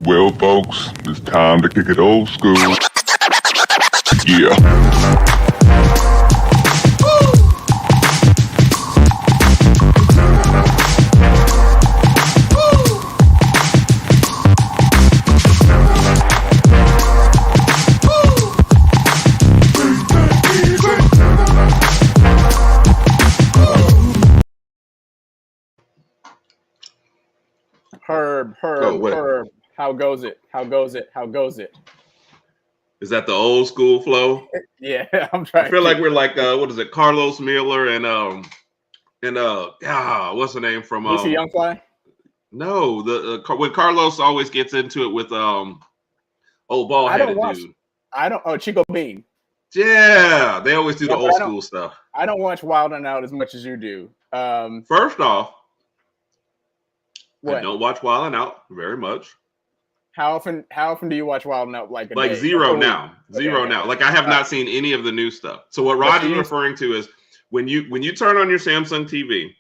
Well, folks, it's time to kick it old school. Yeah. Herb, Oh, what? Herb. How goes it? How goes it? How goes it? Is that the old school flow? Yeah, I'm I trying feel to. like we're like what is it? Carlos Miller and what's the name from DC Youngfly? no, the when Carlos always gets into it with old ball I don't headed watch. dude. Chico Bean. Yeah, they always do Yeah, the but old school stuff. I don't watch Wild and Out as much as you do. First off, I What? don't watch Wild and Out very much. How often do you watch Wild and Out? Like a Like day? zero A week? now. Zero Okay. now. Like I have not seen any of the new stuff. So what Rod is referring to is when you turn on your Samsung TV,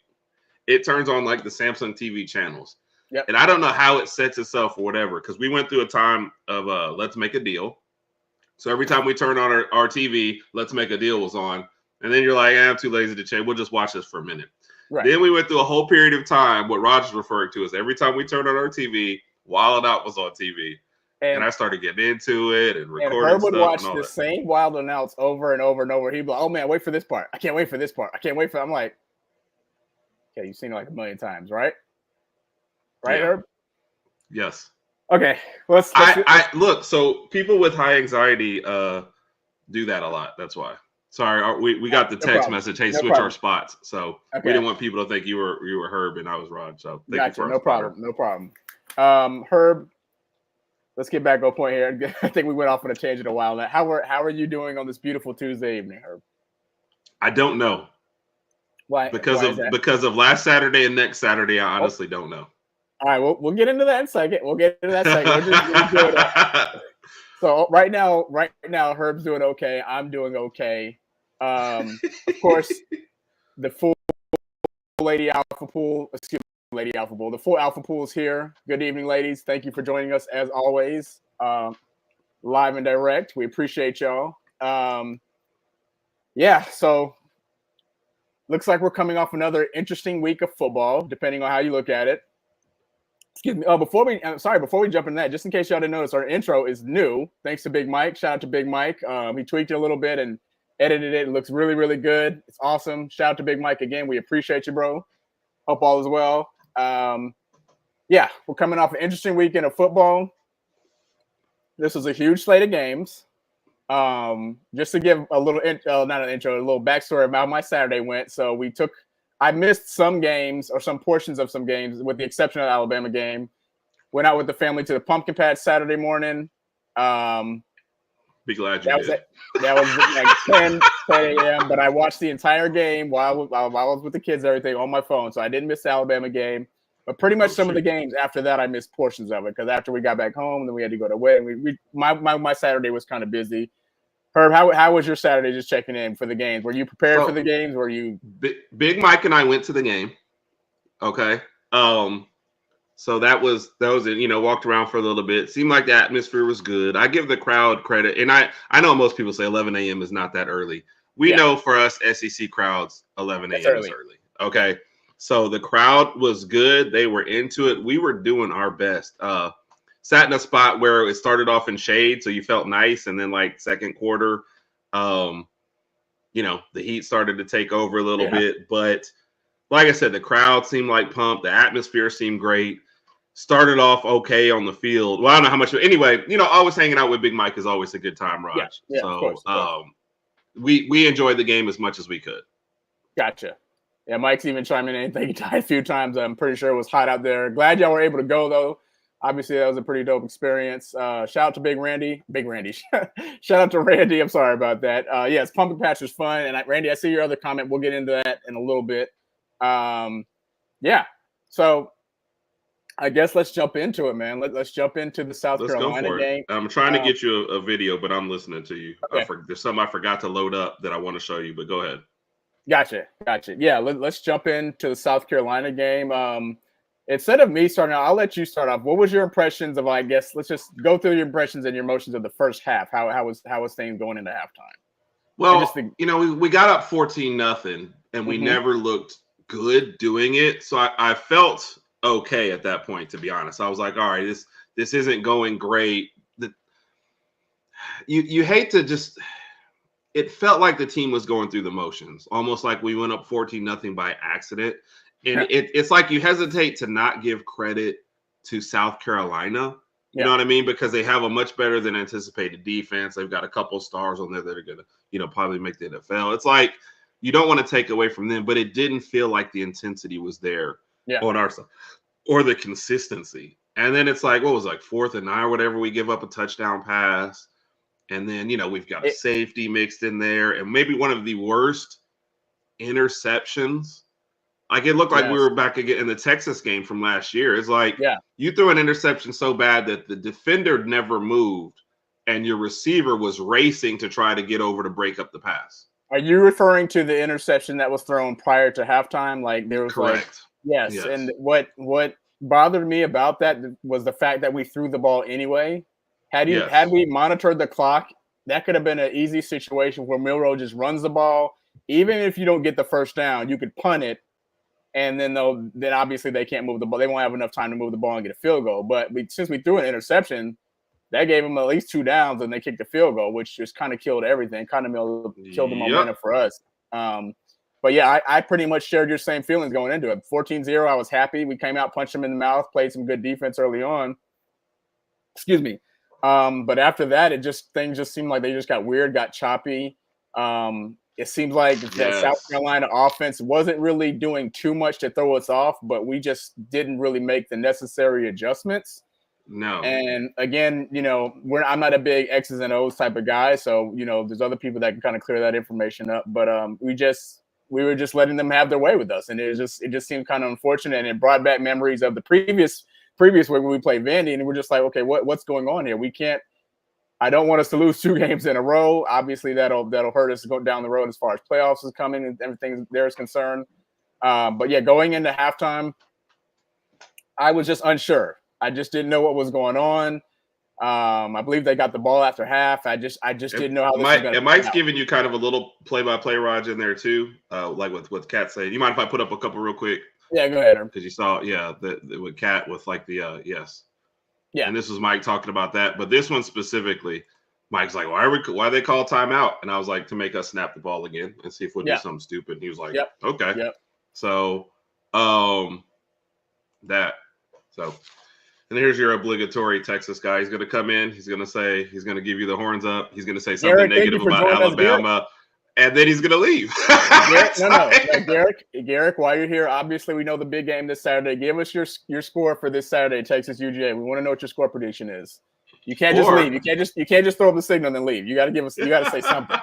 it turns on like the Samsung TV channels. Yep. And I don't know how it sets itself or whatever, because we went through a time of let's make a deal. So every time we turn on our TV, let's make a deal was on. And then you're like, I'm too lazy to change. We'll just watch this for a minute. Right. Then we went through a whole period of time. What Roger's referring to is every time we turned on our TV, Wild Out was on TV. And I started getting into it and recording and Herb would stuff watch and all the that. same Wild and Outs over and over and over. He'd be like, "Oh man, wait for this part! I can't wait for this part! I can't wait for." I'm like, "Okay, you've seen it like a million times, right? Right, Yeah. Herb? Yes. Okay, let's I look. So people with high anxiety do that a lot. That's why. Sorry, we got the text message. Hey, switch our spots. So we didn't want people to think you were Herb and I was Rod. So gotcha. No problem. Herb, let's get back on point here. I think we went off on a tangent a while now. How are you doing on this beautiful Tuesday evening, Herb? I don't know. Why? Because of last Saturday and next Saturday, I honestly don't know. All right, we'll get into that in a second. We'll just do it. So right now, Herb's doing okay. I'm doing okay. Of course, the full Lady Alpha Pool, Lady Alpha Pool, the full Alpha Pool is here. Good evening, ladies. Thank you for joining us as always, live and direct. We appreciate y'all. Yeah, so looks like we're coming off another interesting week of football, depending on how you look at it. Excuse me. Before we jump into that, just in case y'all didn't notice, our intro is new. Thanks to Big Mike. Shout out to Big Mike. He tweaked it a little bit and edited it. It looks really, really good. It's awesome. Shout out to Big Mike again. We appreciate you, bro. Hope all is well. Yeah, we're coming off an interesting weekend of football. This was a huge slate of games. Just to give a little, not an intro, a little backstory of how my Saturday went. So I missed some games or some portions of some games, with the exception of the Alabama game. Went out with the family to the pumpkin patch Saturday morning. Be glad you did. That was like 10 a.m. But I watched the entire game while I was with the kids, everything on my phone. So I didn't miss the Alabama game. But pretty much some of the games after that, I missed portions of it because after we got back home, then we had to go to wedding. My Saturday was kind of busy. Herb, how was your Saturday? Just checking in for the games. Were you prepared for the games? Were you? Big Mike and I went to the game. Okay. So that was it. Walked around for a little bit. Seemed like the atmosphere was good. I give the crowd credit, and I know most people say 11 a.m. is not that early. We know for us SEC crowds, 11 a.m. is early. Okay. So the crowd was good. They were into it. We were doing our best. Sat in a spot where it started off in shade, so you felt nice, and then like second quarter, the heat started to take over a little bit. But like I said, the crowd seemed like pumped. The atmosphere seemed great. Started off okay on the field. Well, I don't know how much. Anyway, always hanging out with Big Mike is always a good time, Raj. Yeah, so of course. We enjoyed the game as much as we could. Gotcha. Yeah, Mike's even chiming in. Thank you, Ty, a few times. I'm pretty sure it was hot out there. Glad y'all were able to go, though. Obviously, that was a pretty dope experience. Shout out to Big Randy. Shout out to Randy. I'm sorry about that. Yes, Pumpkin Patch was fun. And Randy, I see your other comment. We'll get into that in a little bit. Yeah. So I guess let's jump into it, man. Let's jump into the South Carolina game. I'm trying to get you a video, but I'm listening to you. Okay. There's something I forgot to load up that I want to show you, but go ahead. Gotcha. Yeah, let's jump into the South Carolina game. Instead of me starting out, I'll let you start off. What was your impressions of? I guess let's just go through your impressions and your emotions of the first half. How was things going into halftime? Well, we got up 14-0, and we Mhm. never looked good doing it. So I felt okay at that point, to be honest. I was like, all right, this isn't going great. You hate to just. It felt like the team was going through the motions, almost like we went up 14-0 by accident. And it's like you hesitate to not give credit to South Carolina. You know what I mean? Because they have a much better than anticipated defense. They've got a couple stars on there that are going to, probably make the NFL. It's like you don't want to take away from them, but it didn't feel like the intensity was there on our side or the consistency. And then it's like, what was it, like 4th and 9 or whatever, we give up a touchdown pass. And then, we've got a safety mixed in there and maybe one of the worst interceptions. Like it looked like we were back again in the Texas game from last year. It's like you threw an interception so bad that the defender never moved and your receiver was racing to try to get over to break up the pass. Are you referring to the interception that was thrown prior to halftime? Like there was correct. Yes. And what bothered me about that was the fact that we threw the ball anyway. Had we monitored the clock, that could have been an easy situation where Milroe just runs the ball. Even if you don't get the first down, you could punt it, and then obviously they can't move the ball. They won't have enough time to move the ball and get a field goal. But since we threw an interception, that gave them at least 2 downs, and they kicked the field goal, which just kind of killed everything. Kind of killed the momentum for us. But yeah, I pretty much shared your same feelings going into it. 14-0, I was happy. We came out, punched them in the mouth, played some good defense early on. Excuse me. But after that, things just seemed like they just got weird, got choppy. It seems like that South Carolina offense wasn't really doing too much to throw us off, but we just didn't really make the necessary adjustments. No. And again, I'm not a big X's and O's type of guy, so there's other people that can kind of clear that information up. But we were just letting them have their way with us, and it just seemed kind of unfortunate, and it brought back memories of the previous week when we played Vandy, and we're just like, okay, what's going on here? We can't. I don't want us to lose 2 games in a row. Obviously, that'll hurt us going down the road as far as playoffs is coming and everything there is concerned. But yeah, going into halftime, I was just unsure. I just didn't know what was going on. I believe they got the ball after half. I just didn't know how this was going to. Mike's giving you kind of a little play-by-play, Raj, in there too, like with Kat saying. You mind if I put up a couple real quick? Yeah, go ahead. Because you saw, with Kat with like the yes. Yeah. And this was Mike talking about that. But this one specifically, Mike's like, why they call timeout? And I was like, to make us snap the ball again and see if we'll do something stupid. And he was like, okay. Yep. So and here's your obligatory Texas guy. He's going to come in. He's going to give you the horns up. He's going to say something negative about Alabama. And then he's going to leave. Garrick, while you're here, obviously we know the big game this Saturday. Give us your score for this Saturday, Texas UGA. We want to know what your score prediction is. You can't just leave. You can't just throw up the signal and then leave. You got to say something.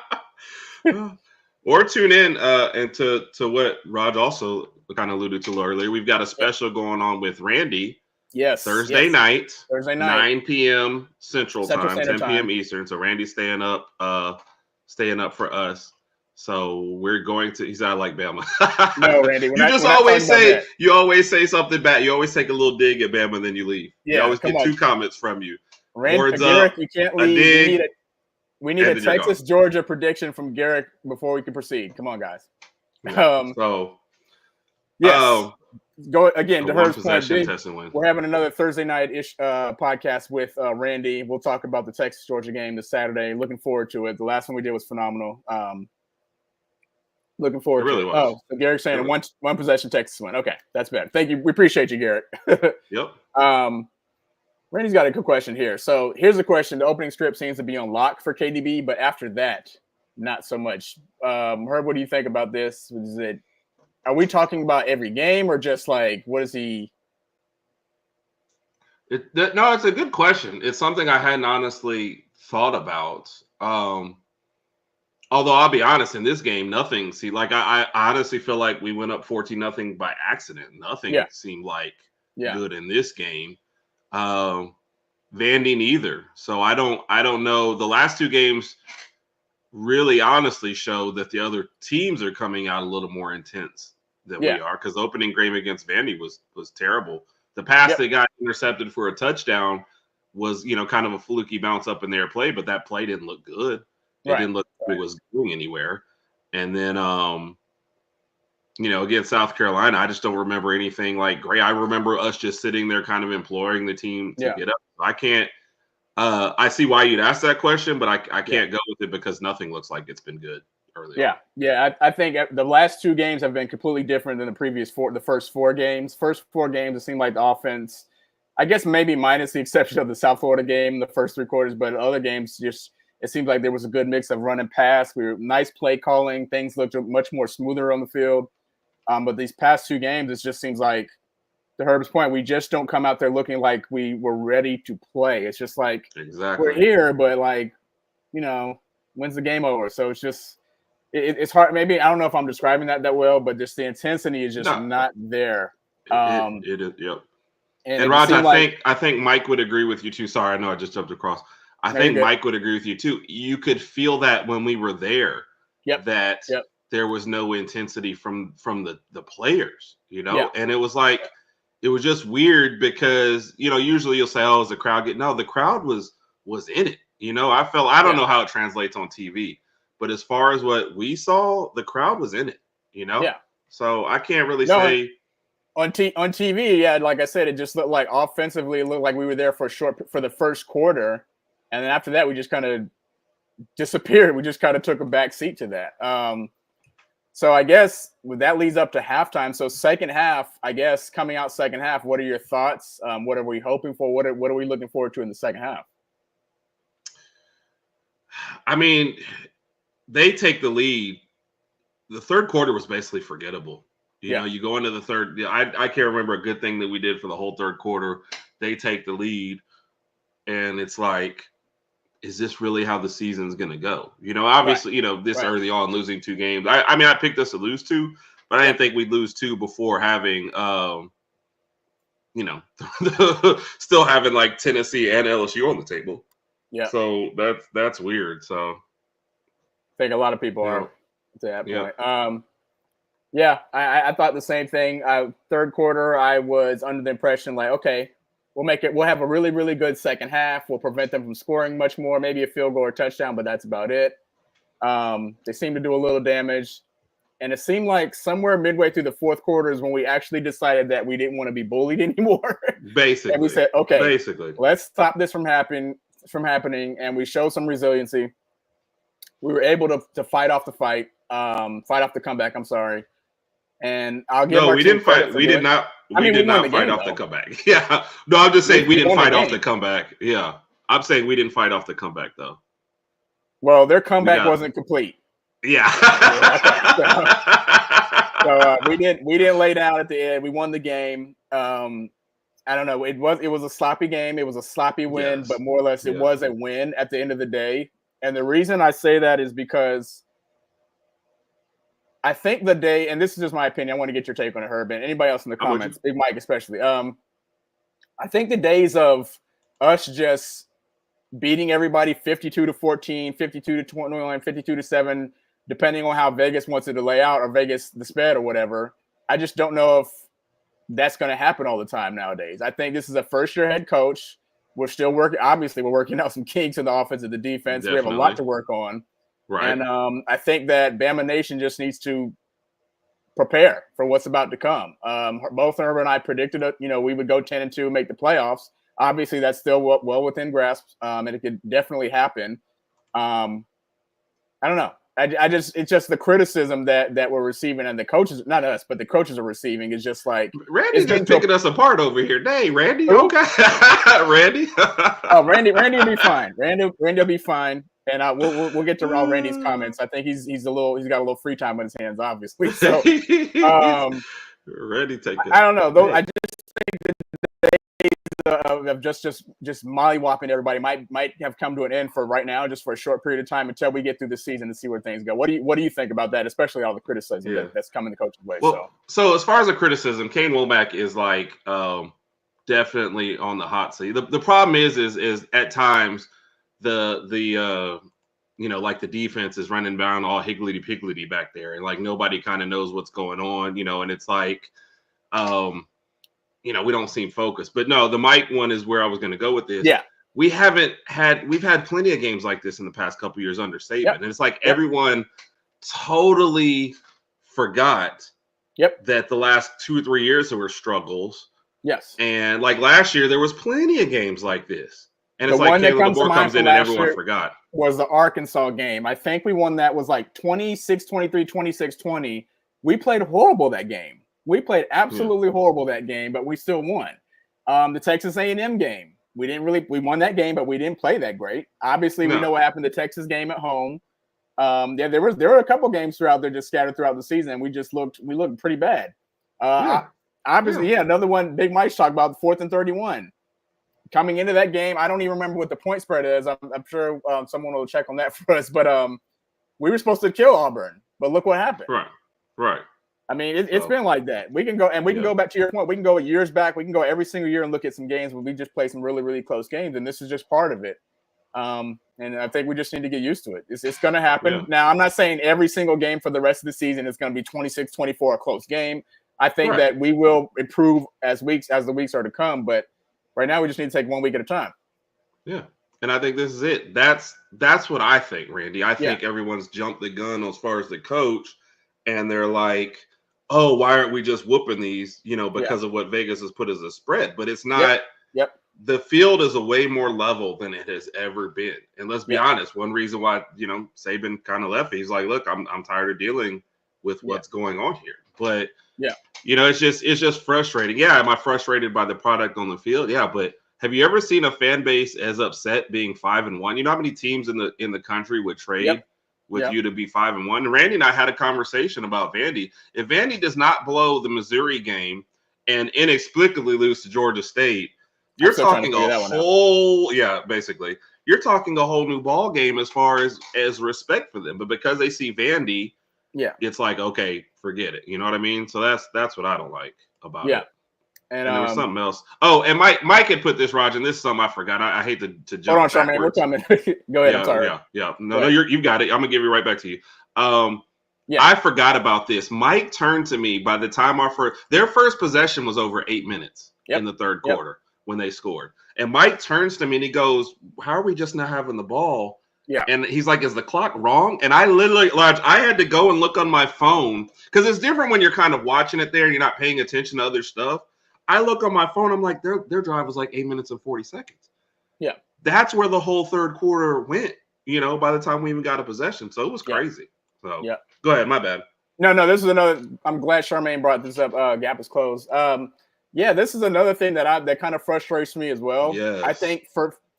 Or tune in and to what Raj also kind of alluded to earlier. We've got a special going on with Randy. Yes. Thursday night. 9 p.m. Central Time, 10 Time. p.m. Eastern. So Randy's staying up for us. So we're going to. He's not like Bama. No, Randy. You always say something bad. You always take a little dig at Bama, and then you leave. Yeah, you always get 2 comments from you. Randy, Garrick, you can't leave. We need a Texas Georgia prediction from Garrick before we can proceed. Come on, guys. Yeah. Go again to her point. We're having another Thursday night-ish podcast with Randy. We'll talk about the Texas Georgia game this Saturday. Looking forward to it. The last one we did was phenomenal. Looking forward to it. Oh, so Garrick's saying one possession Texas win. Okay, that's better. Thank you. We appreciate you, Garrick. Yep. Randy's got a good question here. So here's the question. The opening script seems to be on lock for KDB, but after that, not so much. Herb, what do you think about this? Are we talking about every game or just like what is he? No, it's a good question. It's something I hadn't honestly thought about. Although I'll be honest, in this game, nothing. I honestly feel like we went up 14-0 by accident. Nothing seemed like good in this game. Vandy neither. So I don't know. The last 2 games really honestly show that the other teams are coming out a little more intense than we are, because the opening game against Vandy was terrible. The pass that got intercepted for a touchdown was, kind of a fluky bounce up in their play, but that play didn't look good. It didn't look like it was going anywhere. And then, against South Carolina, I just don't remember anything like great. I remember us just sitting there kind of imploring the team to get up. I can't I see why you'd ask that question, but I can't go with it because nothing looks like it's been good early on. I think the last 2 games have been completely different than the first 4 games. First 4 games, it seemed like the offense, I guess maybe minus the exception of the South Florida game, the first 3 quarters, but other games just it seemed like there was a good mix of run and pass. We were nice play calling. Things looked much more smoother on the field. But these past 2 games, it just seems like, to Herb's point, we just don't come out there looking like we were ready to play. It's just like we're here, but when's the game over? So it's just it's hard. Maybe I don't know if I'm describing that well, but just the intensity is just not there. It is. Yep. And Raj, I think Mike would agree with you too. Sorry, I know I just jumped across. I think Mike would agree with you too. You could feel that when we were there. That there was no intensity from the players, and it was like it was just weird because usually you'll say, oh, is the crowd getting? No, the crowd was in it. I don't know how it translates on TV, but as far as what we saw, the crowd was in it. So I can't really say on TV. Like I said, it just looked like offensively, it looked like we were there for the first quarter, and then after that we just kind of disappeared. We just kind of took a back seat to that. So I guess that leads up to halftime. So second half, I guess coming out second half, what are your thoughts? What are we hoping for? What are we looking forward to in the second half? I mean, they take the lead. The third quarter was basically forgettable. You go into the third. I can't remember a good thing that we did for the whole third quarter. They take the lead, and it's like, is this really how the season's going to go? Obviously, this early on, losing 2 games. I mean, I picked us to lose 2, but I didn't think we'd lose 2 before having, still having like Tennessee and LSU on the table. Yeah. So that's weird. So I think a lot of people are at that point. I thought the same thing. Third quarter, I was under the impression like, okay, we'll have a really, really good second half. We'll prevent them from scoring much more, maybe a field goal or touchdown, but that's about it. They seem to do a little damage. And it seemed like somewhere midway through the fourth quarter is when we actually decided that we didn't want to be bullied anymore. Basically. And we said, okay, let's stop this from happening. And we showed some resiliency. We were able to fight off the comeback. I'm sorry. And I'll give we didn't fight. We did not. We did not fight off the comeback. Yeah. No, I'm just saying we didn't fight off the comeback. Yeah. I'm saying we didn't fight off the comeback though. Well, their comeback wasn't complete. Yeah. So we didn't lay down at the end. We won the game. I don't know. It was a sloppy game. It was a sloppy win, but more or less it was a win at the end of the day. And the reason I say that is because I think the day, and this is just my opinion, I want to get your take on it, Herb, and anybody else in the comments, Big Mike especially. I think the days of us just beating everybody 52-14, 52-21, 52-7, depending on how Vegas wants it to lay out or Vegas the spread or whatever, I just don't know if that's going to happen all the time nowadays. I think this is a first-year head coach. We're still working. Obviously, we're working out some kinks in the offense and the defense. Definitely. We have a lot to work on. Right. And I think that Bama Nation just needs to prepare for what's about to come. Both Herb and I predicted we would go 10-2, make the playoffs. Obviously, that's still well within grasp, and it could definitely happen. I don't know. It's just the criticism that we're receiving, and the coaches, not us, but the coaches are receiving is just like Randy's just picking us apart over here. Dang, Randy, okay, Randy. Oh, Randy will be fine. Randy will be fine. And we'll get to all Randy's comments. I think he's got a little free time on his hands, obviously. So Randy, take it. I don't know though. I just think that the days of just mollywhopping everybody might have come to an end for right now, just for a short period of time until we get through the season and see where things go. What do you think about that, especially all the criticism that's coming the coach's way? Well, so as far as the criticism, Kane Womack is like definitely on the hot seat. The problem is at times the like the defense is running down all higgledy-piggledy back there, and like nobody kind of knows what's going on, and it's like we don't seem focused. But no, the Mike one is where I was going to go with this. Yeah. We've had plenty of games like this in the past couple years under Saban. Yep. And it's like everyone totally forgot that the last 2 or 3 years there were struggles. Yes. And like last year, there was plenty of games like this. And The it's like one that Caleb comes to DeBoer mind comes from in and last everyone year forgot. Was the Arkansas game. I think we won that was like 26-23, 26-20. We played horrible that game. We played absolutely horrible that game, but we still won. The Texas A&M game. We won that game, but we didn't play that great. Obviously, we know what happened to the Texas game at home. There were a couple games throughout there just scattered throughout the season, and we looked pretty bad. Obviously, another one. Big Mike's talked about 4th and 31. Coming into that game, I don't even remember what the point spread is. I'm sure someone will check on that for us. But we were supposed to kill Auburn, but look what happened. Right. I mean, it's been like that. We can go can go back to your point. We can go years back. We can go every single year and look at some games where we just play some really, really close games, and this is just part of it. And I think we just need to get used to it. It's going to happen. Yeah. Now, I'm not saying every single game for the rest of the season is going to be 26-24 a close game. I think that we will improve as the weeks are to come, but right now we just need to take 1 week at a time. Yeah. And I think this is it. That's what I think, Randy. I think everyone's jumped the gun as far as the coach, and they're like, oh, why aren't we just whooping these, because of what Vegas has put as a spread? But it's not. Yep. The field is a way more level than it has ever been. And let's be honest, one reason why, Saban kind of left, he's like, look, I'm tired of dealing with what's going on here. But, it's just frustrating. Yeah, am I frustrated by the product on the field? Yeah, but have you ever seen a fan base as upset being 5-1? You know how many teams in the country would trade with you to be 5-1? And Randy and I had a conversation about Vandy. If Vandy does not blow the Missouri game and inexplicably lose to Georgia State, you're talking basically. You're talking a whole new ball game as far as respect for them. But because they see Vandy, it's like, okay, forget it. You know what I mean? So that's what I don't like about it. And there was something else. Oh, and Mike had put this, Roger, and this is something I forgot. I hate to jump. Hold on, Charmaine, we're coming. Go ahead. I'm sorry. Yeah. No, you've got it. I'm gonna give it right back to you. I forgot about this. Mike turned to me by the time their first possession was over 8 minutes in the third quarter when they scored. And Mike turns to me and he goes, how are we just not having the ball? Yeah. And he's like, is the clock wrong? And I literally, I had to go and look on my phone because it's different when you're kind of watching it there and you're not paying attention to other stuff. I look on my phone. I'm like, their drive was like 8 minutes and 40 seconds. Yeah. That's where the whole third quarter went, by the time we even got a possession. So it was crazy. So go ahead. My bad. No, this is another. I'm glad Charmaine brought this up. Gap is closed. This is another thing that kind of frustrates me as well. Yes. I think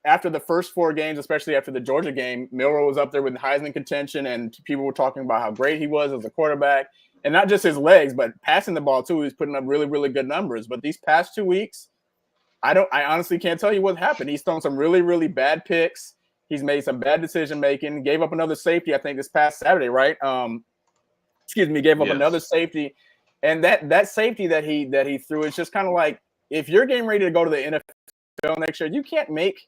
after the first 4 games, especially after the Georgia game, Milroe was up there with Heisman contention, and people were talking about how great he was as a quarterback, and not just his legs, but passing the ball too. He's putting up really, really good numbers. But these past 2 weeks, I honestly can't tell you what happened. He's thrown some really, really bad picks. He's made some bad decision making. Gave up another safety, I think, this past Saturday, right? Gave up another safety. And that safety that he threw is just kind of like, if you're getting ready to go to the NFL next year, you can't make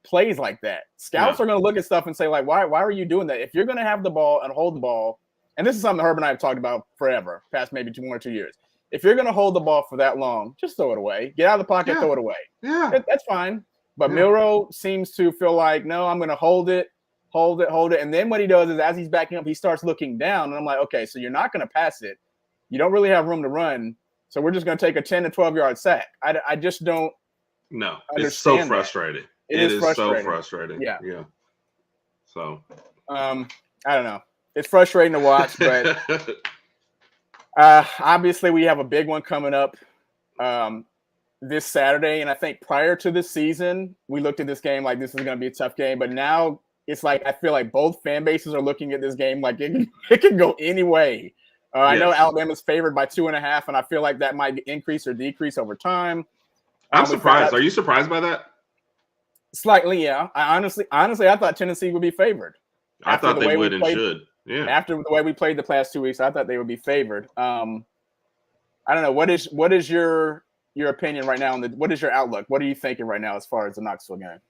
plays like that. Scouts are going to look at stuff and say, like, why are you doing that? If you're going to have the ball and hold the ball, and this is something Herb and I have talked about forever, past maybe 1 or 2 years. If you're going to hold the ball for that long, just throw it away. Get out of the pocket, throw it away. Yeah, that's fine. But Milroe seems to feel like, no, I'm going to hold it. And then what he does is, as he's backing up, he starts looking down. And I'm like, okay, so you're not going to pass it. You don't really have room to run. So we're just going to take a 10 to 12-yard sack. I just don't. No, it's so frustrating. It is so frustrating. Yeah. So. I don't know. It's frustrating to watch, but obviously we have a big one coming up this Saturday. And I think prior to this season, we looked at this game like this is going to be a tough game. But now it's like I feel like both fan bases are looking at this game like it can go any way. I know Alabama's favored by 2.5, and I feel like that might increase or decrease over time. I'm surprised. Are you surprised by that? Slightly, yeah. I honestly, I thought Tennessee would be favored. I thought they would and should. Yeah. After the way we played the past 2 weeks, I thought they would be favored. I don't know. What is your opinion right now? What is your outlook? What are you thinking right now as far as the Knoxville game?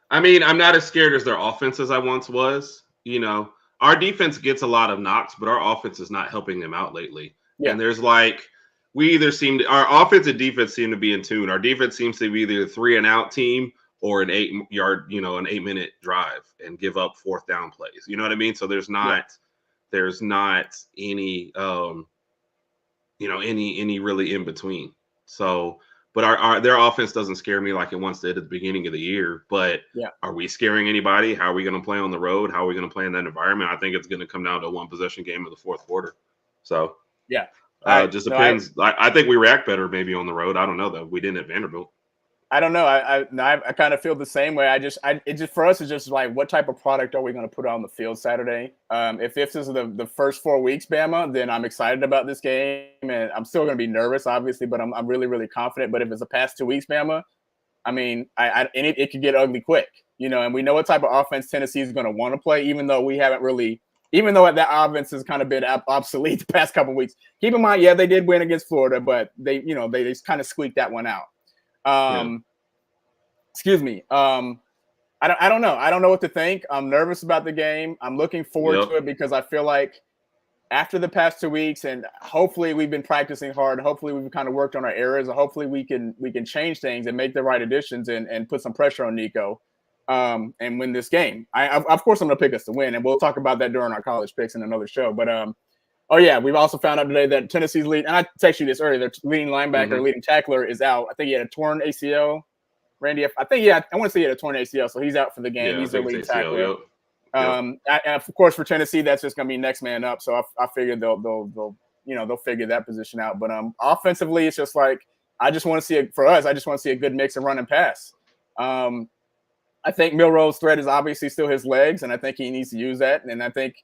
I mean, I'm not as scared as their offense as I once was. Our defense gets a lot of knocks, but our offense is not helping them out lately. Yeah. And there's like we either seem to, our offense and defense seem to be in tune. Our defense seems to be either a 3-and-out team or an 8-yard, an 8-minute drive and give up fourth down plays. You know what I mean? So there's not any any really in between. So, but their offense doesn't scare me like it once did at the beginning of the year. But are we scaring anybody? How are we going to play on the road? How are we going to play in that environment? I think it's going to come down to a one possession game in the fourth quarter. So it just depends. I think we react better maybe on the road. I don't know though. We didn't at Vanderbilt. I don't know. I kind of feel the same way. It just for us, it's just like, what type of product are we going to put on the field Saturday? If this is the first 4 weeks, Bama, then I'm excited about this game, and I'm still going to be nervous, obviously, but I'm really, really confident. But if it's the past 2 weeks, Bama, I mean, it could get ugly quick, and we know what type of offense Tennessee is going to want to play, even though that offense has kind of been obsolete the past couple of weeks. Keep in mind, they did win against Florida, but they just kind of squeaked that one out. Excuse me. I don't know. I don't know what to think. I'm nervous about the game. I'm looking forward to it because I feel like after the past 2 weeks, and hopefully we've been practicing hard. Hopefully we've kind of worked on our errors. And hopefully we can change things and make the right additions and put some pressure on Nico and win this game. Of course I'm going to pick us to win, and we'll talk about that during our college picks in another show. But we've also found out today that Tennessee's lead, and I texted you this earlier, their leading linebacker, leading tackler is out. I think he had a torn ACL. Randy, I want to say he had a torn ACL, so he's out for the game. Yeah, he's their leading tackler. Yep. Of course, for Tennessee, that's just going to be next man up. So I figured they'll figure that position out. But offensively, it's just like I just want to see a good mix of run and pass. I think Milroe's threat is obviously still his legs, and I think he needs to use that. And I think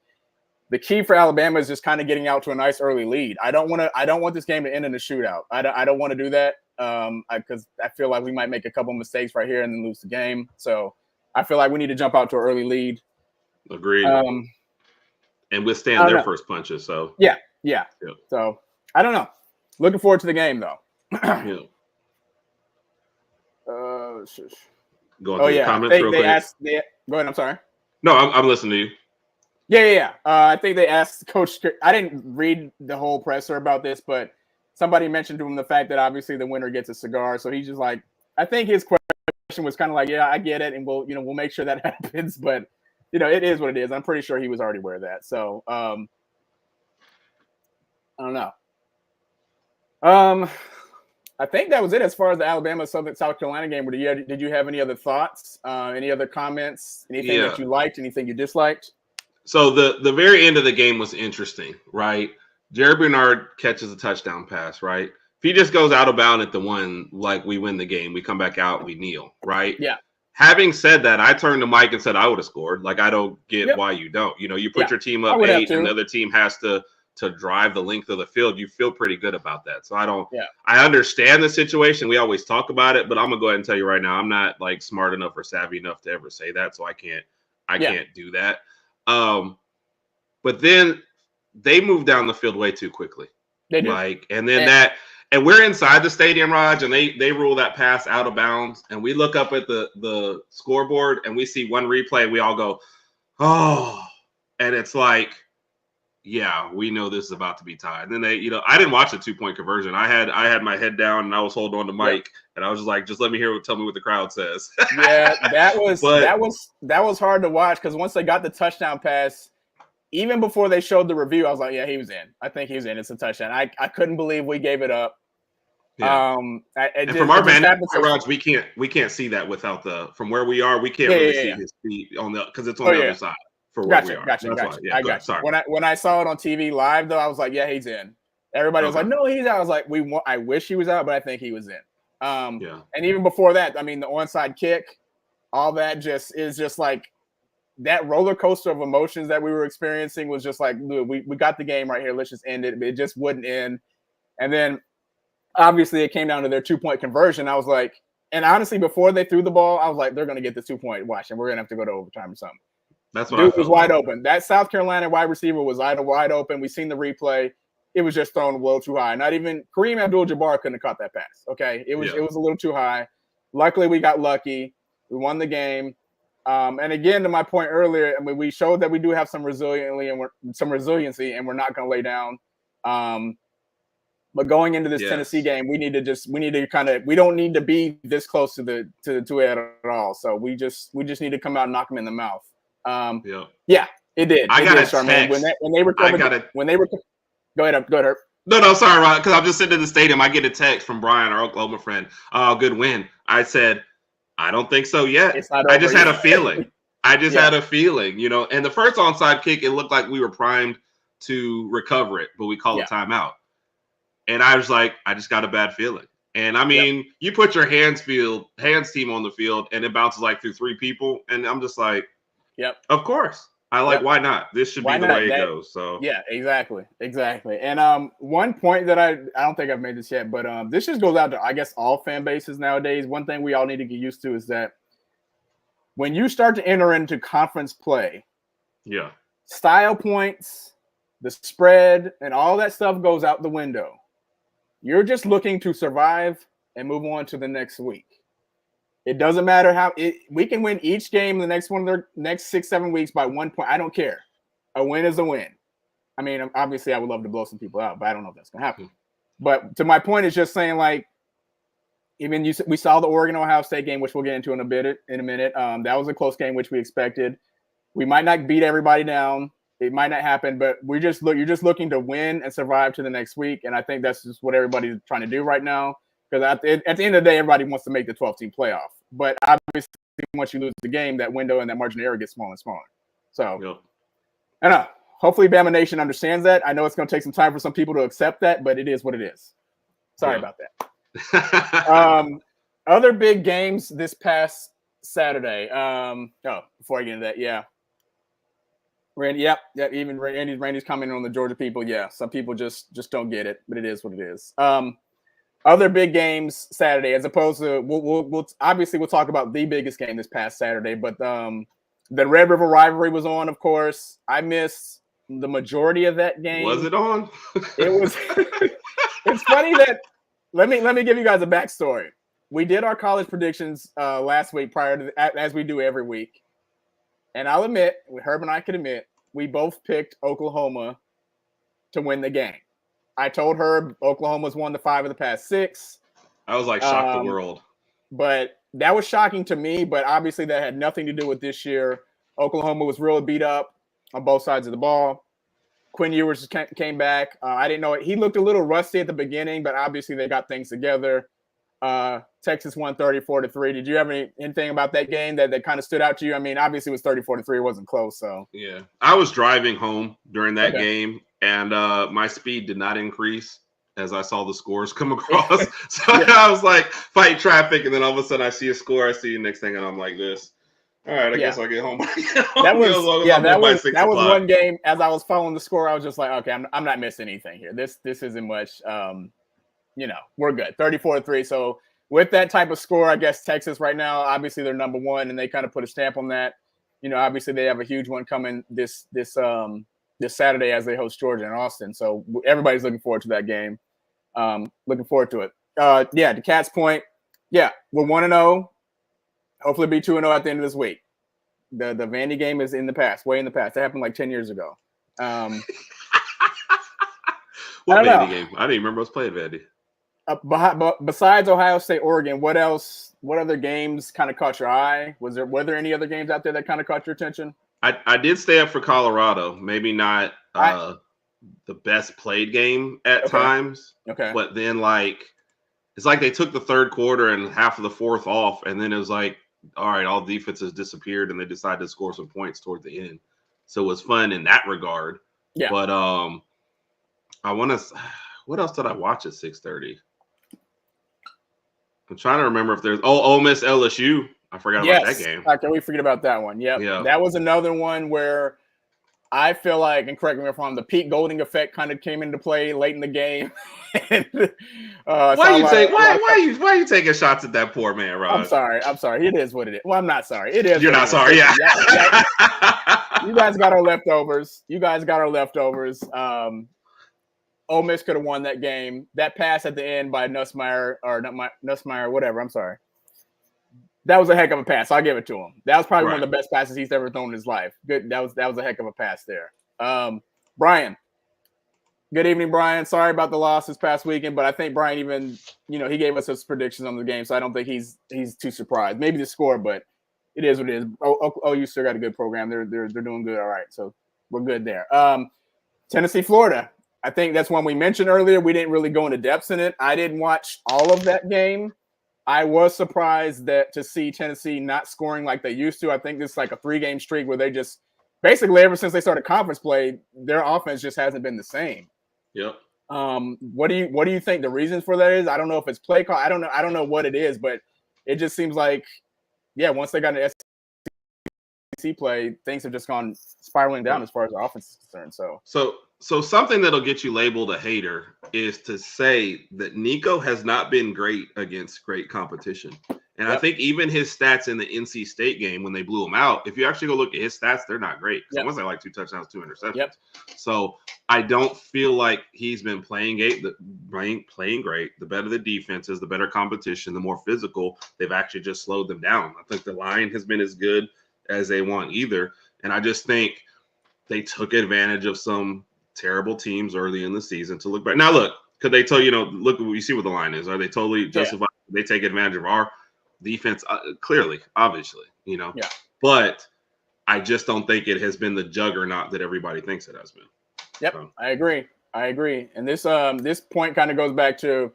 the key for Alabama is just kind of getting out to a nice early lead. I don't want this game to end in a shootout. I don't want to do that because I feel like we might make a couple mistakes right here and then lose the game. So I feel like we need to jump out to an early lead. Agreed. And withstand their first punches. So yeah. So I don't know. Looking forward to the game though. Yeah. Going through the comments real quick. Go ahead. I'm sorry. No, I'm listening to you. Yeah. I think they asked Coach. I didn't read the whole presser about this, but somebody mentioned to him the fact that obviously the winner gets a cigar. So he's just like, I think his question was kind of like, yeah, I get it, and we'll make sure that happens. But it is what it is. I'm pretty sure he was already aware of that. So I don't know. I think that was it as far as the Alabama South Carolina game. Did you have any other thoughts? Any other comments? Anything that you liked? Anything you disliked? So the very end of the game was interesting, right? Jerry Bernard catches a touchdown pass, right? If he just goes out of bounds at the one, like we win the game, we come back out, we kneel, right? Yeah. Having said that, I turned to Mike and said I would have scored. Like, I don't get why you don't. You put your team up 8 and the other team has to drive the length of the field. You feel pretty good about that. So I understand the situation. We always talk about it, but I'm gonna go ahead and tell you right now, I'm not like smart enough or savvy enough to ever say that. So I can't do that. But then they moved down the field way too quickly. They did. And we're inside the stadium, Raj, and they rule that pass out of bounds. And we look up at the scoreboard and we see one replay. And we all go, oh, and it's like, yeah, we know this is about to be tied. And then I didn't watch the 2-point conversion. I had my head down and I was holding on to Mike, and I was just like, just let me tell me what the crowd says. Yeah, that was hard to watch because once they got the touchdown pass, even before they showed the review, I was like, yeah, he was in. I think he was in. It's a touchdown. I couldn't believe we gave it up. Yeah. From our vantage point, Raj, we can't see that without from where we are. We can't see his feet because it's on the other side. For where we are. Gotcha. I got you. Sorry. When I saw it on TV live, though, I was like, yeah, he's in. Everybody was like, no, he's out. I was like, I wish he was out, but I think he was in. And even before that, I mean, the onside kick, all that is just like that roller coaster of emotions that we were experiencing was just like, we got the game right here. Let's just end it. It just wouldn't end. And then obviously it came down to their 2-point conversion. I was like, and honestly, before they threw the ball, I was like, they're going to get the 2-point watch and we're going to have to go to overtime or something. That's what Dude was wide open. That South Carolina wide receiver was wide open. We seen the replay. It was just thrown a little too high. Not even Kareem Abdul-Jabbar couldn't have caught that pass. Okay, it was a little too high. Luckily, we got lucky. We won the game. And again, to my point earlier, I mean, we showed that we do have some resiliency, and we're not going to lay down. But going into this Yes. Tennessee game, we don't need to be this close to it at all. So we just need to come out and knock them in the mouth. Yeah, it did. I got a Charmaine. text. When they recovered. Go ahead, Herb. No, sorry, Ron, because I'm just sitting in the stadium. I get a text from Brian, our Oklahoma friend. Good win. I said, I don't think so yet. I just had a feeling. Had a feeling, And the first onside kick, it looked like we were primed to recover it, but we called a timeout. And I was like, I just got a bad feeling. And I mean, you put your hands team on the field, and it bounces like through 3 people, and I'm just like, of course. Why not? This should be the way it goes. So yeah, exactly. And one point that I don't think I've made this yet, but this just goes out to, I guess, all fan bases nowadays. One thing we all need to get used to is that when you start to enter into conference play, style points, the spread, and all that stuff goes out the window. You're just looking to survive and move on to the next week. It doesn't matter we can win each game in the next 6-7 weeks by 1 point. I don't care. A win is a win. I mean, obviously, I would love to blow some people out, but I don't know if that's going to happen. But to my point is just saying, like, we saw the Oregon-Ohio State game, which we'll get into in a minute. That was a close game, which we expected. We might not beat everybody down. It might not happen, but you're just looking to win and survive to the next week. And I think that's just what everybody's trying to do right now. Because at the end of the day, everybody wants to make the 12-team playoff. But obviously, once you lose the game, that window and that margin of error gets smaller and smaller. So, I don't know. Hopefully, Bama Nation understands that. I know it's going to take some time for some people to accept that, but it is what it is. Sorry about that. Other big games this past Saturday. Before I get into that, Randy, even Randy's commenting on the Georgia people. Yeah, some people just don't get it, but it is what it is. Other big games Saturday, as opposed to we'll obviously we'll talk about the biggest game this past Saturday, but the Red River rivalry was on, of course. I missed the majority of that game. Was it on? It was. It's funny that let me give you guys a backstory. We did our college predictions last week prior to as we do every week, and I'll admit, Herb and I can admit, we both picked Oklahoma to win the game. I told Herb Oklahoma's won the 5 of the past 6. I was like, shocked the world. But that was shocking to me, but obviously that had nothing to do with this year. Oklahoma was really beat up on both sides of the ball. Quinn Ewers came back. I didn't know it. He looked a little rusty at the beginning, but obviously they got things together. Texas won 34-3. Did you have anything about that game that kind of stood out to you? I mean, obviously it was 34-3. It wasn't close. So yeah, I was driving home during that game, and my speed did not increase as I saw the scores come across. So I was like fighting traffic, and then all of a sudden I see a score. I see the next thing, and I'm like this. All right, I guess I'll get home. That was one game. As I was following the score, I was just like, okay, I'm not missing anything here. This isn't much. We're good. 34-3. So with that type of score, I guess Texas right now, obviously they're number 1, and they kind of put a stamp on that. Obviously they have a huge one coming this Saturday as they host Georgia in Austin. So everybody's looking forward to that game. Looking forward to it. To Cat's point, we're 1-0. Hopefully be 2-0 at the end of this week. The Vandy game is in the past, way in the past. That happened like 10 years ago. What Vandy game? I didn't even remember us playing Vandy. Besides Ohio State, Oregon, what other games kind of caught your eye? Were there any other games out there that kind of caught your attention? I did stay up for Colorado. Maybe not the best played game at times. Okay. But then it's like they took the third quarter and half of the fourth off, and then it was like, all right, all defenses disappeared, and they decided to score some points toward the end. So it was fun in that regard. Yeah. But what else did I watch at 6:30? I'm trying to remember if there's Ole Miss LSU. I forgot about that game. How can we forget about that one? Yeah. That was another one where I feel like, and correct me if I'm wrong, the Pete Golding effect kind of came into play late in the game. Why are you taking shots at that poor man, Rob? I'm sorry. It is what it is. Well, I'm not sorry. It is. You're not sorry. Yeah. You guys got our leftovers. Ole Miss could have won that game. That pass at the end by Nussmeier, whatever. I'm sorry. That was a heck of a pass. I'll give it to him. That was probably one of the best passes he's ever thrown in his life. Good. That was a heck of a pass there. Brian, Good evening, Brian. Sorry about the loss this past weekend, but I think Brian even, he gave us his predictions on the game, so I don't think he's too surprised. Maybe the score, but it is what it is. You still got a good program. They're doing good. All right, so we're good there. Tennessee, Florida. I think that's one we mentioned earlier. We didn't really go into depths in it. I didn't watch all of that game. I was surprised to see Tennessee not scoring like they used to. I think this is like a 3-game streak where they just basically ever since they started conference play, their offense just hasn't been the same. Yep. What do you think the reasons for that is? I don't know if it's play call. I don't know what it is, but it just seems like, once they got an SEC play, things have just gone spiraling down as far as the offense is concerned. So something that'll get you labeled a hater is to say that Nico has not been great against great competition. And I think even his stats in the NC State game when they blew him out, if you actually go look at his stats, they're not great. Yep. Once they like 2 touchdowns, 2 interceptions. Yep. So I don't feel like he's been playing great. The better the defense is, the better competition, the more physical, they've actually just slowed them down. I think the line has been as good as they want either. And I just think they took advantage of some terrible teams early in the season to look back. Now, look, could they tell look, you see what the line is. Are they totally justified? They take advantage of our defense? Clearly, obviously, Yeah. But I just don't think it has been the juggernaut that everybody thinks it has been. Yep, so. I agree. And this point kind of goes back to,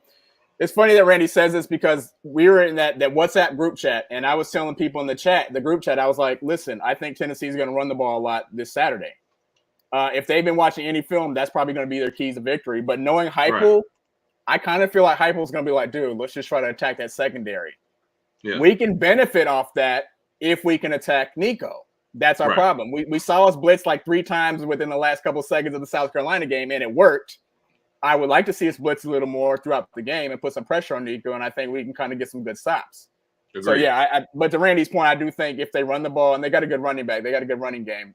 it's funny that Randy says this because we were in that WhatsApp group chat, and I was telling people in the group chat, I was like, listen, I think Tennessee is going to run the ball a lot this Saturday. If they've been watching any film, that's probably going to be their keys to victory. But knowing Heupel, right. I kind of feel like Heupel's going to be like, dude, let's just try to attack that secondary. Yeah. We can benefit off that if we can attack Nico. That's our problem. We saw us blitz like 3 times within the last couple of seconds of the South Carolina game, and it worked. I would like to see us blitz a little more throughout the game and put some pressure on Nico, and I think we can kind of get some good stops. Agreed. So, yeah, but to Randy's point, I do think if they run the ball, and they got a good running back, they got a good running game,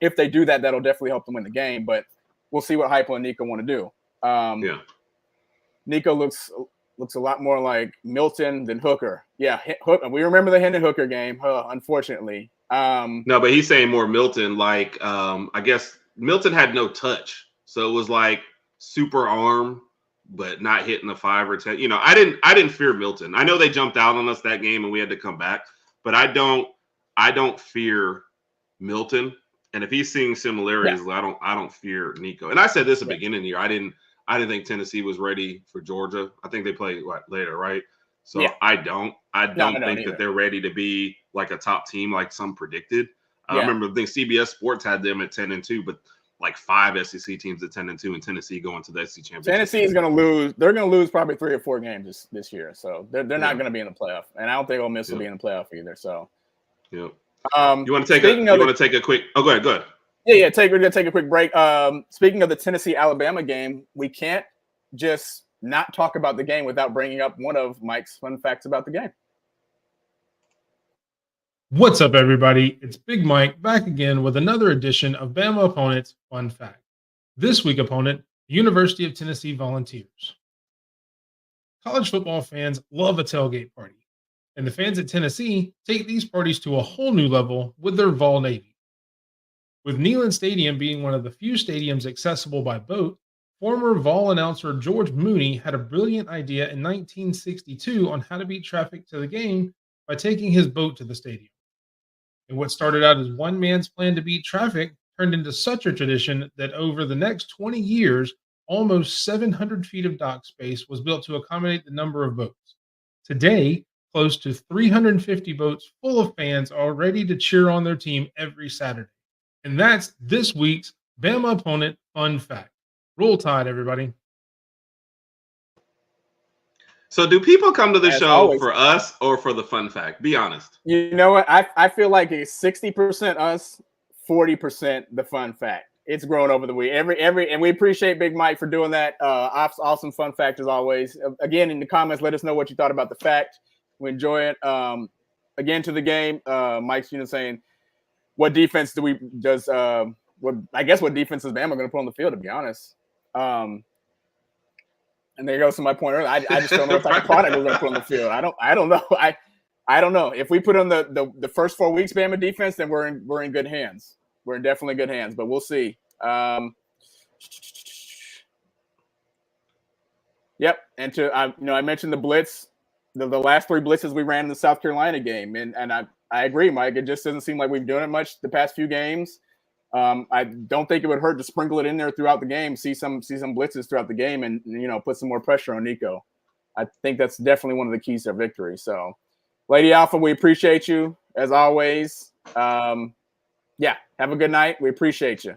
if they do that, that'll definitely help them win the game. But we'll see what Heupel and Nico want to do. Nico looks a lot more like Milton than Hooker. Yeah, we remember the Hendon Hooker game, unfortunately. No, but he's saying more Milton. Like, I guess Milton had no touch, so it was like super arm, but not hitting the 5 or 10. I didn't fear Milton. I know they jumped out on us that game and we had to come back, but I don't fear Milton. And if he's seeing similarities, I don't fear Nico. And I said this at the beginning of the year. I didn't think Tennessee was ready for Georgia. I think they play later, right? So I don't think that they're ready to be like a top team like some predicted. I remember I think CBS Sports had them at 10-2, but like 5 SEC teams at 10-2, and Tennessee going to the SEC championship. Tennessee is going to lose. They're going to lose probably 3 or 4 games this year. So they're not going to be in the playoff, and I don't think Ole Miss will be in the playoff either. So. Yep. You want to take a quick? Oh, go ahead. Yeah. We're gonna take a quick break. Speaking of the Tennessee-Alabama game, we can't just not talk about the game without bringing up one of Mike's fun facts about the game. What's up, everybody? It's Big Mike back again with another edition of Bama Opponents Fun Fact. This week, opponent, the University of Tennessee Volunteers. College football fans love a tailgate party. And the fans at Tennessee take these parties to a whole new level with their Vol Navy. With Neyland Stadium being one of the few stadiums accessible by boat, former Vol announcer George Mooney had a brilliant idea in 1962 on how to beat traffic to the game by taking his boat to the stadium. And what started out as one man's plan to beat traffic turned into such a tradition that over the next 20 years, almost 700 feet of dock space was built to accommodate the number of boats. Today, close to 350 boats full of fans are ready to cheer on their team every Saturday. And that's this week's Bama Opponent Fun Fact. Roll Tide, everybody. So do people come to the show for us or for the fun fact? Be honest. You know what? I feel like it's 60% us, 40% the fun fact. It's grown over the week. And we appreciate Big Mike for doing that. Awesome fun fact as always. Again, in the comments, let us know what you thought about the fact. We enjoy it. Again, to the game, Mike's saying, what defense what defense is Bama going to put on the field, to be honest? And there goes to my point earlier. I just don't know what type of product we're going to put on the field. I don't know. I don't know. If we put on the first 4 weeks Bama defense, then we're in good hands. We're in definitely good hands, but we'll see. Yep. And I mentioned the blitz, the last 3 blitzes we ran in the South Carolina game, and I agree, Mike. It just doesn't seem like we've done it much the past few games. I don't think it would hurt to sprinkle it in there throughout the game, see some blitzes throughout the game, and put some more pressure on Nico. I think that's definitely one of the keys to victory. So, Lady Alpha, we appreciate you as always. Yeah, have a good night. We appreciate you.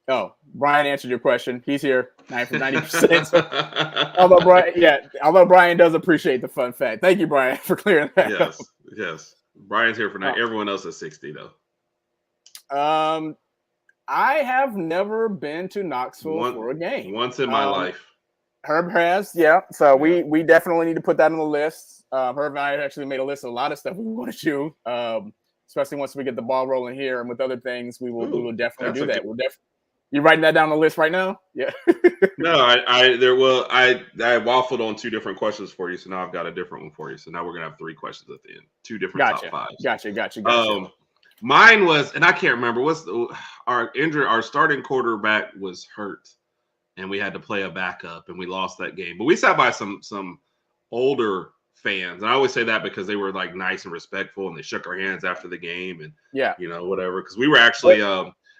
Oh, Brian answered your question. He's here 90%. Although Brian does appreciate the fun fact. Thank you, Brian, for clearing that up. Yes. Brian's here for 90. Everyone else is 60 though. I have never been to Knoxville for a game. Once in my life. Herb has, yeah. So we definitely need to put that on the list. Herb and I actually made a list of a lot of stuff we want to do. Especially once we get the ball rolling here, and with other things, we will definitely do that. You writing that down on the list right now? Yeah. No, I waffled on 2 different questions for you, so now I've got a different one for you. So now we're gonna have 3 questions at the end, 2 different top 5s. Gotcha. Mine was, and I can't remember our starting quarterback was hurt, and we had to play a backup, and we lost that game. But we sat by some older fans, and I always say that because they were like nice and respectful, and they shook our hands after the game, and whatever. Because we were actually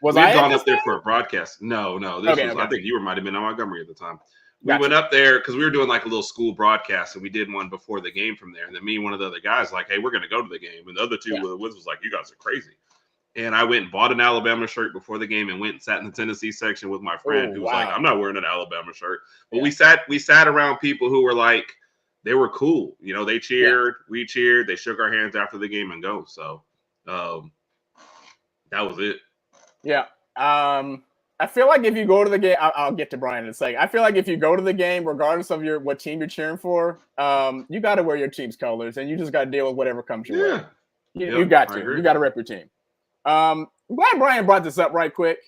we'd gone up there for a broadcast. No, this was I think you might have been on Montgomery at the time. We went up there because we were doing like a little school broadcast, and we did one before the game from there. And then me and one of the other guys like, hey, we're going to go to the game. And the other 2 was like, you guys are crazy. And I went and bought an Alabama shirt before the game and went and sat in the Tennessee section with my friend who was like, I'm not wearing an Alabama shirt. But we sat around people who were like, they were cool. They cheered, we cheered, they shook our hands after the game and go. So that was it. Yeah. I feel like if you go to the game, I'll get to Brian in a second. I feel like if you go to the game, regardless of what team you're cheering for, you got to wear your team's colors, and you just got to deal with whatever comes your way. You got to. You got to rep your team. I'm glad Brian brought this up right quick.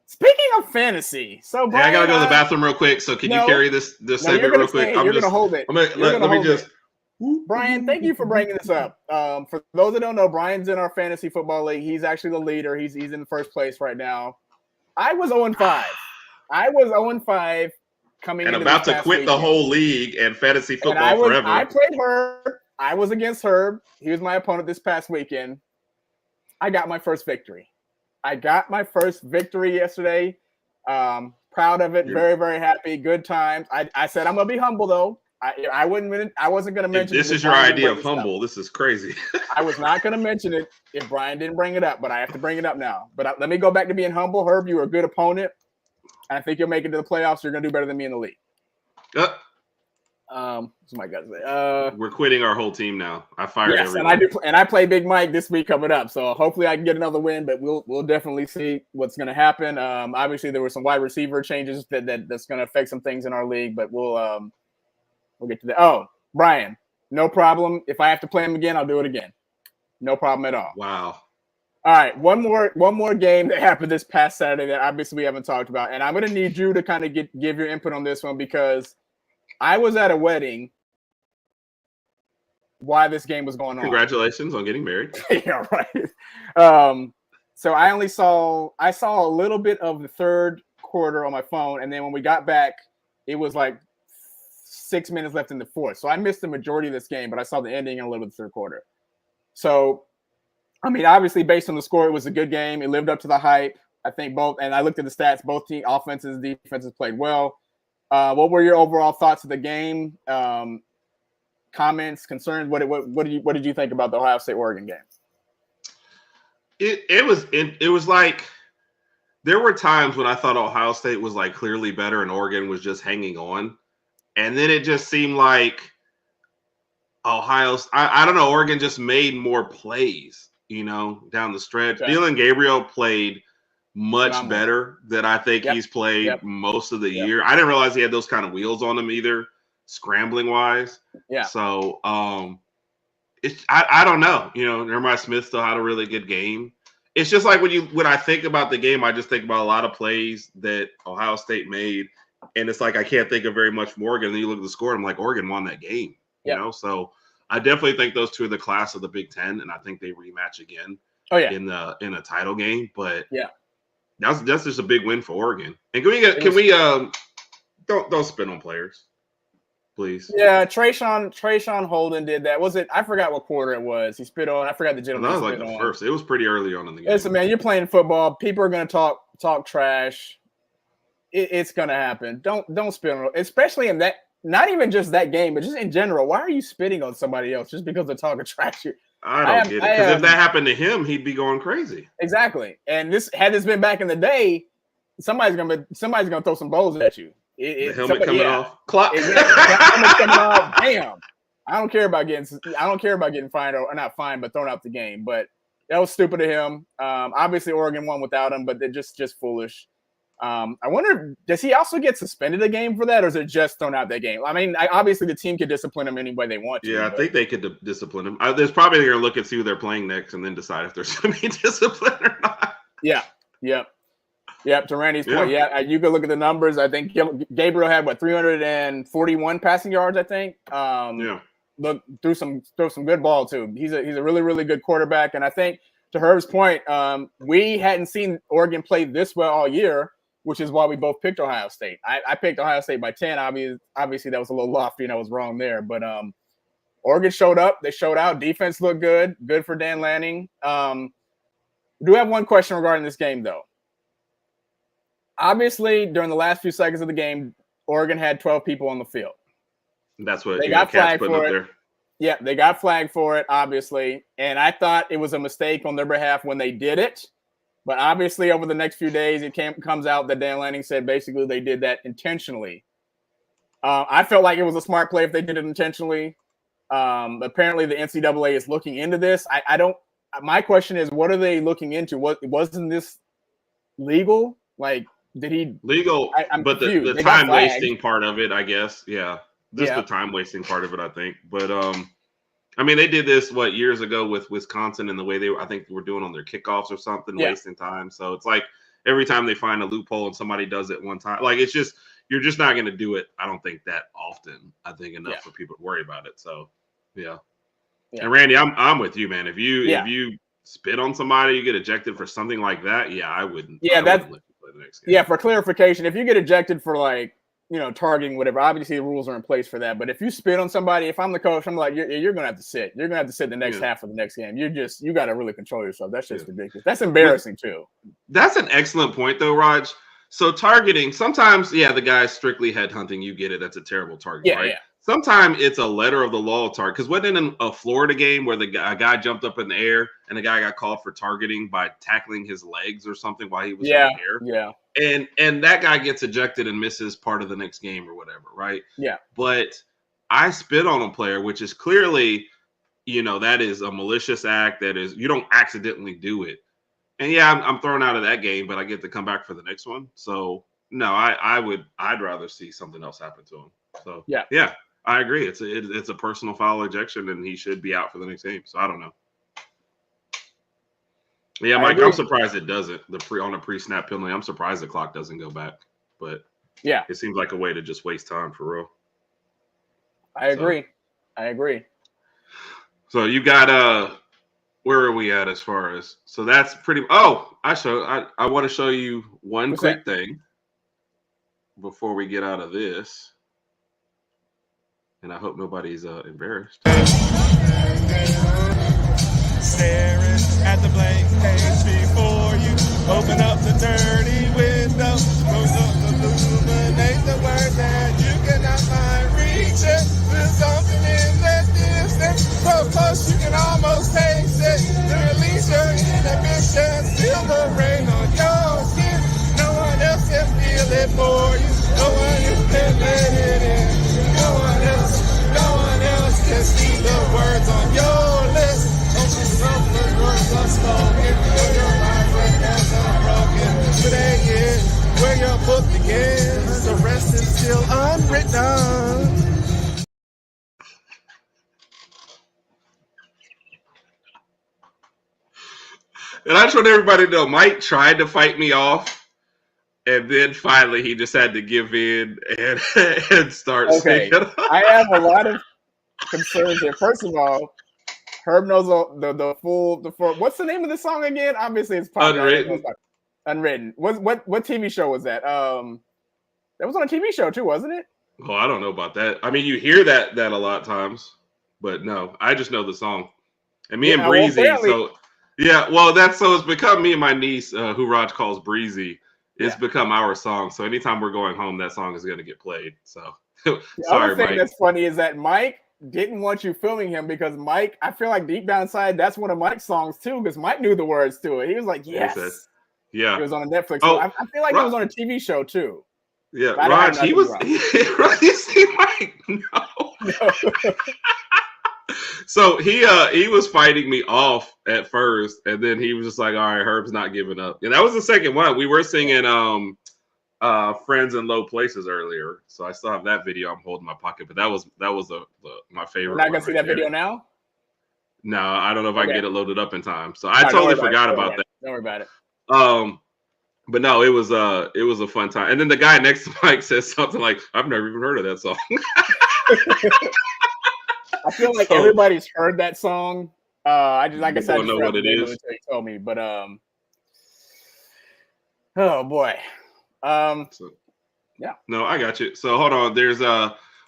Speaking of fantasy, so Brian, I gotta go to the bathroom real quick. So can you carry this segment real quick? You're gonna hold it. Let me just. Brian, thank you for bringing this up. For those that don't know, Brian's in our fantasy football league. He's actually the leader. He's in first place right now. I was 0-5. I was 0-5 coming in. And about to quit the whole league and fantasy football forever. I played Herb. I was against Herb. He was my opponent this past weekend. I got my first victory. Yesterday. Proud of it. Very, very happy. Good times. I said I'm gonna be humble though. I wasn't gonna mention. This is your idea of humble. This is crazy. I was not gonna mention it if Brian didn't bring it up, but I have to bring it up now. But let me go back to being humble. Herb, you were a good opponent. I think you'll make it to the playoffs. You're gonna do better than me in the league. What's my gut say? We're quitting our whole team now. I fired everyone. And I play Big Mike this week coming up. So hopefully I can get another win, but we'll definitely see what's gonna happen. Obviously there were some wide receiver changes that's gonna affect some things in our league, but we'll get to that. Oh, Brian, no problem. If I have to play him again, I'll do it again. No problem at all. Wow. All right, one more game that happened this past Saturday that obviously we haven't talked about, and I'm going to need you to kind of give your input on this one because I was at a wedding while this game was going on. Congratulations on getting married. Yeah, right. So I saw a little bit of the third quarter on my phone, and then when we got back, it was like 6 minutes left in the fourth. So I missed the majority of this game, but I saw the ending and a little bit of the third quarter. So, I mean, obviously, based on the score, it was a good game. It lived up to the hype. I think both, and I looked at the stats, both team offenses and defenses played well. What were your overall thoughts of the game? Comments, concerns? What did you think about the Ohio State-Oregon game? It was like there were times when I thought Ohio State was like clearly better and Oregon was just hanging on. And then it just seemed like I don't know, Oregon just made more plays, down the stretch. Okay. Dylan Gabriel played much better than I think he's played most of the year. I didn't realize he had those kind of wheels on him either, scrambling wise. Yeah. So I don't know. Jeremiah Smith still had a really good game. It's just like when I think about the game, I just think about a lot of plays that Ohio State made. And it's like I can't think of very much more. And then you look at the score, and I'm like, Oregon won that game. So I definitely think those two are the class of the Big Ten, and I think they rematch again. Oh yeah. in a title game, but Yeah. that's just a big win for Oregon. And can we don't spin on players, please? Yeah, Trayshawn Holden did that. Was it? I forgot what quarter it was. He spit on. I forgot the gentleman. That was like the first. It was pretty early on in the game. Listen, man, you're playing football. People are going to talk trash. It's going to happen. Don't spit on, especially in that. Not even just that game, but just in general. Why are you spitting on somebody else just because they're talking trash? I don't get it. Because if that happened to him, he'd be going crazy. Exactly. And had this been back in the day, somebody's gonna throw some bowls at you. The helmet coming off. Clock. Helmet coming off. Damn. I don't care about getting fined or not fined, but thrown out the game. But that was stupid of him. Obviously Oregon won without him, but they're just foolish. I wonder, does he also get suspended a game for that, or is it just thrown out that game? I mean, obviously the team could discipline him any way they want to. Yeah, I think they could discipline him. There's probably going to look and see who they're playing next and then decide if there's going to be discipline or not. Yeah. Yep. To Randy's point, you could look at the numbers. I think Gabriel had 341 passing yards. I think. Look, threw some good ball too. He's a really, really good quarterback, and I think to Herb's point, we hadn't seen Oregon play this well all year, which is why we both picked Ohio State. I picked Ohio State by 10. Obviously, that was a little lofty, and I was wrong there. But Oregon showed up. They showed out. Defense looked good. Good for Dan Lanning. We do have one question regarding this game, though. Obviously, during the last few seconds of the game, Oregon had 12 people on the field. That's what they got flagged for it. There. Yeah, they got flagged for it, obviously. And I thought it was a mistake on their behalf when they did it. But obviously, over the next few days, comes out that Dan Lanning said basically they did that intentionally. I felt like it was a smart play if they did it intentionally. Apparently, the NCAA is looking into this. I don't. My question is, what are they looking into? Wasn't this legal? Like, did he legal? But the time wasting part of it, I guess. Yeah, the time wasting part of it, I think. But I mean, they did this years ago with Wisconsin and the way I think were doing on their kickoffs or something, wasting time. So it's like every time they find a loophole and somebody does it one time, like you're just not going to do it. I don't think that often. I think enough for people to worry about it. So yeah. And Randy, I'm with you, man. If you spit on somebody, you get ejected for something like that. Yeah, I wouldn't. Yeah, let you play the next game. Yeah, for clarification, if you get ejected for targeting, whatever, obviously the rules are in place for that. But if you spit on somebody, if I'm the coach, I'm like, you're gonna have to sit. You're gonna have to sit the next half of the next game. You got to really control yourself. That's just ridiculous. That's embarrassing too. That's an excellent point, though, Raj. So targeting, sometimes, the guy's strictly headhunting. You get it. That's a terrible target, right? Yeah. Sometimes it's a letter of the law target. Because wasn't in a Florida game where a guy jumped up in the air and the guy got called for targeting by tackling his legs or something while he was in the air? Yeah. And that guy gets ejected and misses part of the next game or whatever, right? Yeah. But I spit on a player, which is clearly, that is a malicious act. That is, you don't accidentally do it. And I'm thrown out of that game, but I get to come back for the next one. So no, I'd rather see something else happen to him. So yeah. I agree. It's a personal foul ejection, and he should be out for the next game. So I don't know. Yeah, Mike, I'm surprised it doesn't. On a pre-snap penalty, I'm surprised the clock doesn't go back. But it seems like a way to just waste time for real. I agree. So you got where are we at as far as? So that's pretty. Oh, I want to show you one quick thing before we get out of this. And I hope nobody's embarrassed. Staring at the blank page before you. Open up the dirty window. Close up the illuminate the word that you cannot find. Reach it. There's something in the distance. So close you can almost taste it. To release your inhibition. Feel the rain on your skin. No one else can feel it for you. No one else can let it in. No one else can see the words on your list. Open some words unspoken. Feel your life right now unbroken. Today is where your book begins. The rest is still unwritten. And I just want everybody to know, Mike tried to fight me off. And then finally, he just had to give in and start speaking. I have a lot of concerns here. First of all, Herb knows the full. What's the name of the song again? Obviously, it's Unwritten. Unwritten. What TV show was that? That was on a TV show too, wasn't it? Oh, I don't know about that. I mean, you hear that a lot of times, but no, I just know the song. And me and Breezy, it's become me and my niece, who Raj calls Breezy. It's become our song. So anytime we're going home, that song is going to get played. So sorry, Mike. That's funny is that Mike didn't want you filming him because Mike, I feel like deep down inside, that's one of Mike's songs too, because Mike knew the words to it. He was like, yes. Yeah. It was on a Netflix. Oh, I feel like it was on a TV show too. Yeah, Raj, he was. You see, Mike? No. So he was fighting me off at first, and then he was just like, "All right, Herb's not giving up." And that was the second one. We were singing "Friends in Low Places" earlier, so I still have that video. I'm holding in my pocket, but that was my favorite. We're not gonna see that video now. No, I don't know if I can get it loaded up in time. So I totally forgot about that. Don't worry about it. But no, it was a fun time. And then the guy next to Mike says something like, "I've never even heard of that song." I feel like everybody's heard that song. I said, I don't know what it is. Until you told me, but oh boy. Yeah. No, I got you. So hold on. There's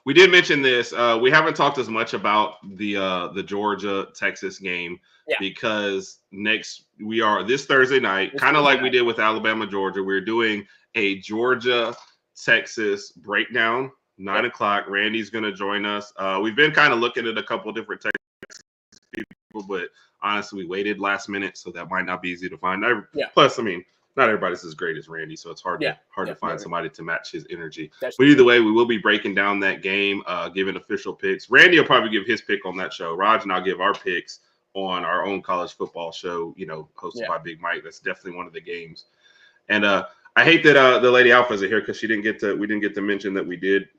we did mention this. We haven't talked as much about the Georgia Texas game because this Thursday night, kind of like we did with Alabama Georgia, we're doing a Georgia Texas breakdown. 9 o'clock. Randy's going to join us. We've been kind of looking at a couple of different Texas people, but honestly, we waited last minute, so that might not be easy to find. Plus, I mean, not everybody's as great as Randy, so it's hard to find somebody to match his energy. But either way, we will be breaking down that game, giving official picks. Randy will probably give his pick on that show. Raj and I'll give our picks on our own college football show, hosted by Big Mike. That's definitely one of the games. And I hate that the Lady Alpha isn't here because we didn't get to mention that we did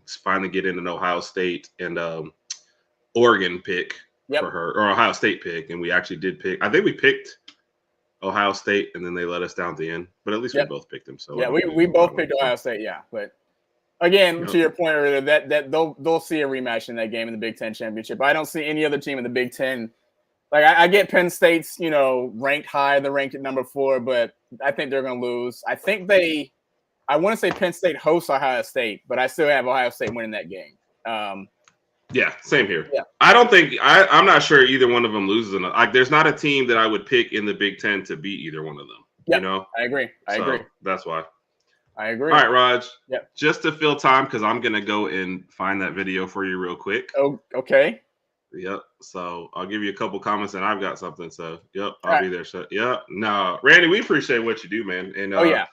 finally get in an Ohio State and Oregon pick for her, or Ohio State pick, and we actually did pick. I think we picked Ohio State, and then they let us down at the end. But at least we both picked them. So we both picked Ohio State. Yeah, but again, to your point earlier, that they'll see a rematch in that game in the Big Ten championship. I don't see any other team in the Big Ten. Like I get Penn State's ranked high, they're ranked at number 4, but I think they're going to lose. I want to say Penn State hosts Ohio State, but I still have Ohio State winning that game. Yeah, same here. Yeah. I don't think I'm not sure either one of them loses. Like, there's not a team that I would pick in the Big Ten to beat either one of them. Yeah, I agree. I agree. That's why. I agree. All right, Raj. Yeah. Just to fill time, because I'm gonna go and find that video for you real quick. Oh, okay. Yep. So I'll give you a couple comments, and I've got something. So I'll be there. So no, Randy, we appreciate what you do, man. And Oh yeah.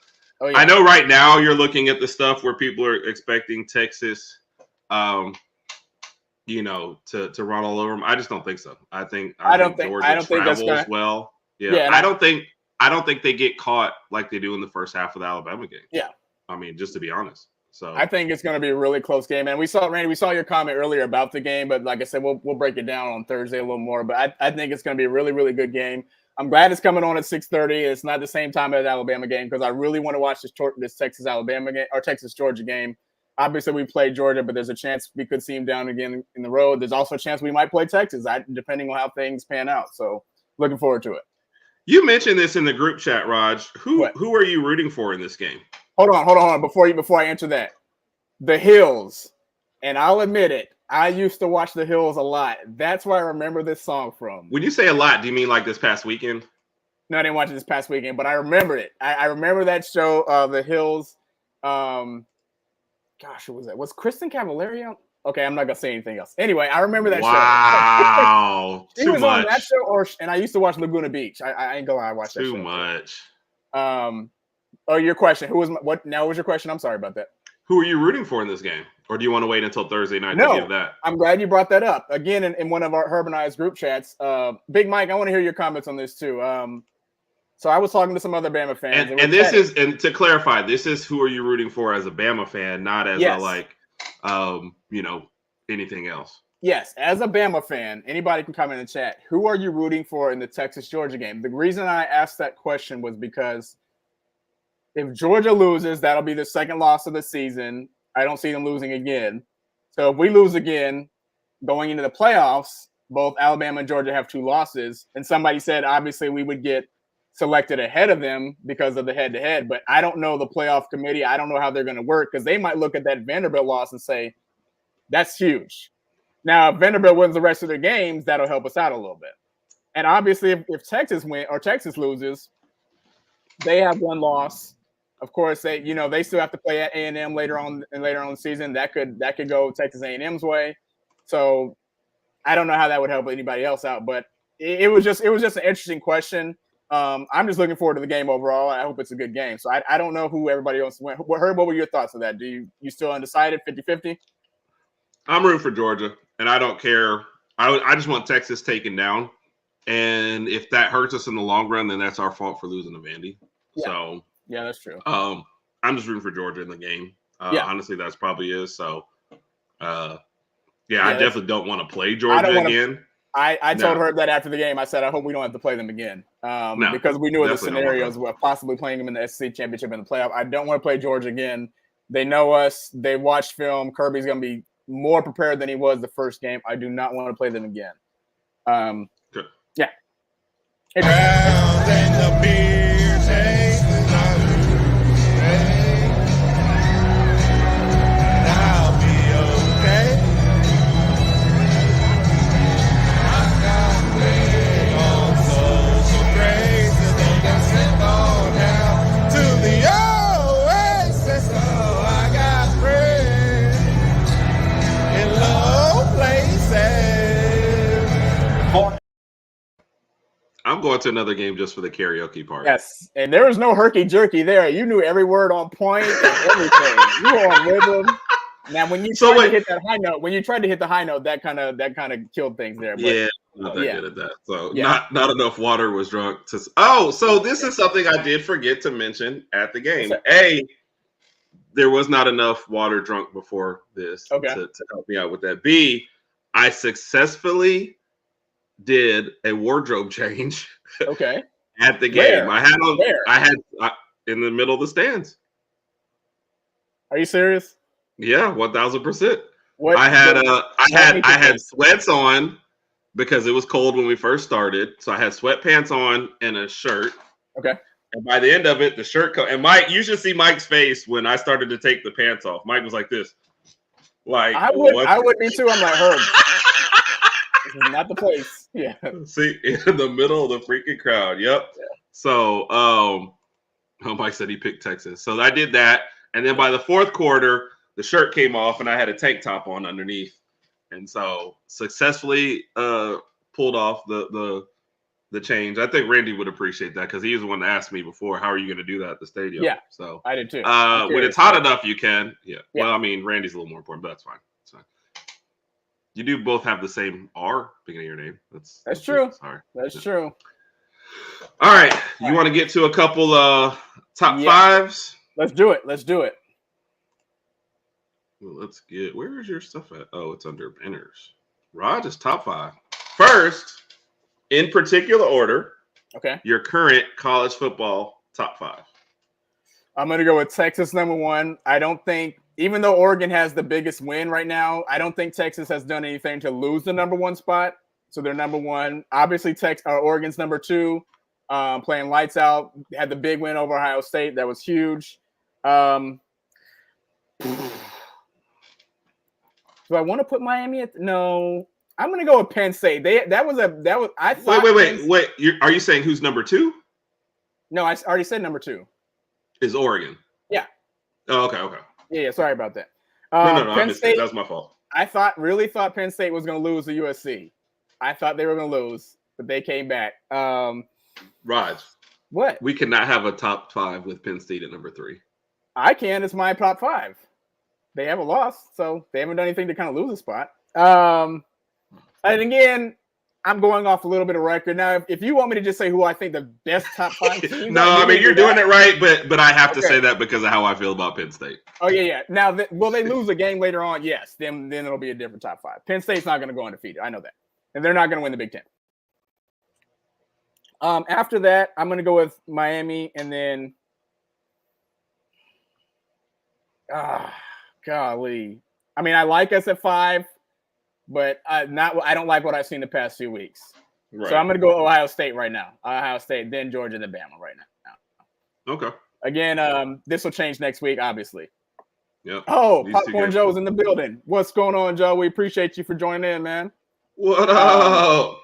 I know right now you're looking at the stuff where people are expecting Texas, to run all over them. I just don't think so. I think Georgia travels well. Yeah. I don't think they get caught like they do in the first half of the Alabama game. Yeah. I mean, just to be honest. So I think it's going to be a really close game. And we saw your comment earlier about the game, but like I said, we'll break it down on Thursday a little more. But I think it's going to be a really, really good game. I'm glad it's coming on at 6:30. It's not the same time as the Alabama game because I really want to watch this Texas Alabama game or Texas Georgia game. Obviously, we played Georgia, but there's a chance we could see them down again in the road. There's also a chance we might play Texas, depending on how things pan out. So, looking forward to it. You mentioned this in the group chat, Raj. Who are you rooting for in this game? Hold on. Before I answer that, the Hills, and I'll admit it. I used to watch The Hills a lot. That's where I remember this song from. When you say a lot, do you mean like this past weekend? No, I didn't watch it this past weekend, but I remember it. I remember that show, The Hills. Gosh, who was that? Was Kristen Cavallari on? Okay, I'm not going to say anything else. Anyway, I remember that show. Wow. She was on that show, and I used to watch Laguna Beach. I ain't going to lie, I watched that show. Too much. Your question. What was your question? I'm sorry about that. Who are you rooting for in this game? Or do you want to wait until Thursday night to give that? I'm glad you brought that up. Again, in one of our Herb and I's group chats. Big Mike, I want to hear your comments on this too. So I was talking to some other Bama fans. And to clarify, this is who are you rooting for as a Bama fan, not as anything else. Yes, as a Bama fan, anybody can comment in the chat. Who are you rooting for in the Texas-Georgia game? The reason I asked that question was because if Georgia loses, that'll be the second loss of the season. I don't see them losing again. So if we lose again, going into the playoffs, both Alabama and Georgia have 2 losses, and somebody said obviously we would get selected ahead of them because of the head-to-head, but I don't know the playoff committee. I don't know how they're going to work because they might look at that Vanderbilt loss and say, that's huge. Now, if Vanderbilt wins the rest of their games, that'll help us out a little bit. And obviously, if Texas wins or Texas loses, they have 1 loss. Of course, they still have to play at A&M later on in the season. That could go Texas A&M's way. So I don't know how that would help anybody else out, but it was just an interesting question. I'm just looking forward to the game overall. I hope it's a good game. So I don't know who everybody else went. Herb, what were your thoughts of that? Do you still undecided, 50-50? I'm rooting for Georgia, and I don't care. I just want Texas taken down. And if that hurts us in the long run, then that's our fault for losing to Vandy. Yeah. So yeah, that's true. I'm just rooting for Georgia in the game. Honestly, that's probably is. So I definitely don't want to play Georgia again. I told Herb that after the game. I said, I hope we don't have to play them again because we knew of the scenarios of possibly playing them in the SEC championship in the playoff. I don't want to play Georgia again. They know us. They watched film. Kirby's going to be more prepared than he was the first game. I do not want to play them again. Good. Yeah. Round and the beer tastes like and I'll be okay. I got way on social grace and they can send on down to the oasis. Oh, I got friends in low places. I'm going to another game just for the karaoke part. Yes, and there was no herky jerky there. You knew every word on point and everything. You were on rhythm. Now, when you tried to hit that high note, that kind of killed things there. But, yeah, not that good at that. So not enough water was drunk to. So this is something I did forget to mention at the game. There was not enough water drunk before this to help me out with that. B, I successfully did a wardrobe change. At the game. I had in the middle of the stands. Are you serious? Yeah, 1000%. I had sweats on because it was cold when we first started. So I had sweatpants on and a shirt. Okay. And by the end of it, the shirt and Mike, you should see Mike's face when I started to take the pants off. Mike was like this. Like I would be too. I'm like, Herb. This is not the place. Yeah. See, in the middle of the freaking crowd. Yep. Yeah. So, Mike said he picked Texas. So I did that. And then by the fourth quarter, the shirt came off and I had a tank top on underneath. And so successfully pulled off the change. I think Randy would appreciate that because he was the one that asked me before, how are you going to do that at the stadium? Yeah. So I did too. When it's hot enough, you can. Yeah. Well, I mean, Randy's a little more important, but that's fine. It's fine. You do both have the same R beginning of your name. That's true. Sorry. That's true. All right. You want to get to a couple top fives? Let's do it. Well, where is your stuff at? Oh, it's under banners. Raj is top 5. First, in particular order. Okay. Your current college football top 5. I'm going to go with Texas number 1. I don't think, even though Oregon has the biggest win right now, I don't think Texas has done anything to lose the number 1 spot. So they're number 1. Obviously, Oregon's number 2, playing lights out. Had the big win over Ohio State. That was huge. Do I want to put Miami at? No. I'm going to go with Penn State. I thought. Wait. Are you saying who's number 2? No, I already said number 2. Is Oregon? Yeah. Oh, okay. Yeah, sorry about that. No. Penn State, that's my fault. I really thought Penn State was going to lose to USC. I thought they were going to lose, but they came back. Raj. What? We cannot have a top 5 with Penn State at number 3. I can. It's my top 5. They haven't lost, so they haven't done anything to kind of lose a spot. And again, I'm going off a little bit of record. Now, if you want me to just say who I think the best top 5 teams no, I mean, you're doing it right, but I have to say that because of how I feel about Penn State. Oh, yeah. Now, will they lose a game later on? Yes. Then it'll be a different top 5. Penn State's not going to go undefeated. I know that. And they're not going to win the Big Ten. After that, I'm going to go with Miami and then golly. I mean, I like us at 5. but I don't like what I've seen the past few weeks. Right. So I'm going to go Ohio State right now. Ohio State, then Georgia, then Bama right now. Okay. Again, this will change next week, obviously. Yep. Oh, These two Popcorn guys- Joe's in the building. What's going on, Joe? We appreciate you for joining in, man. What up?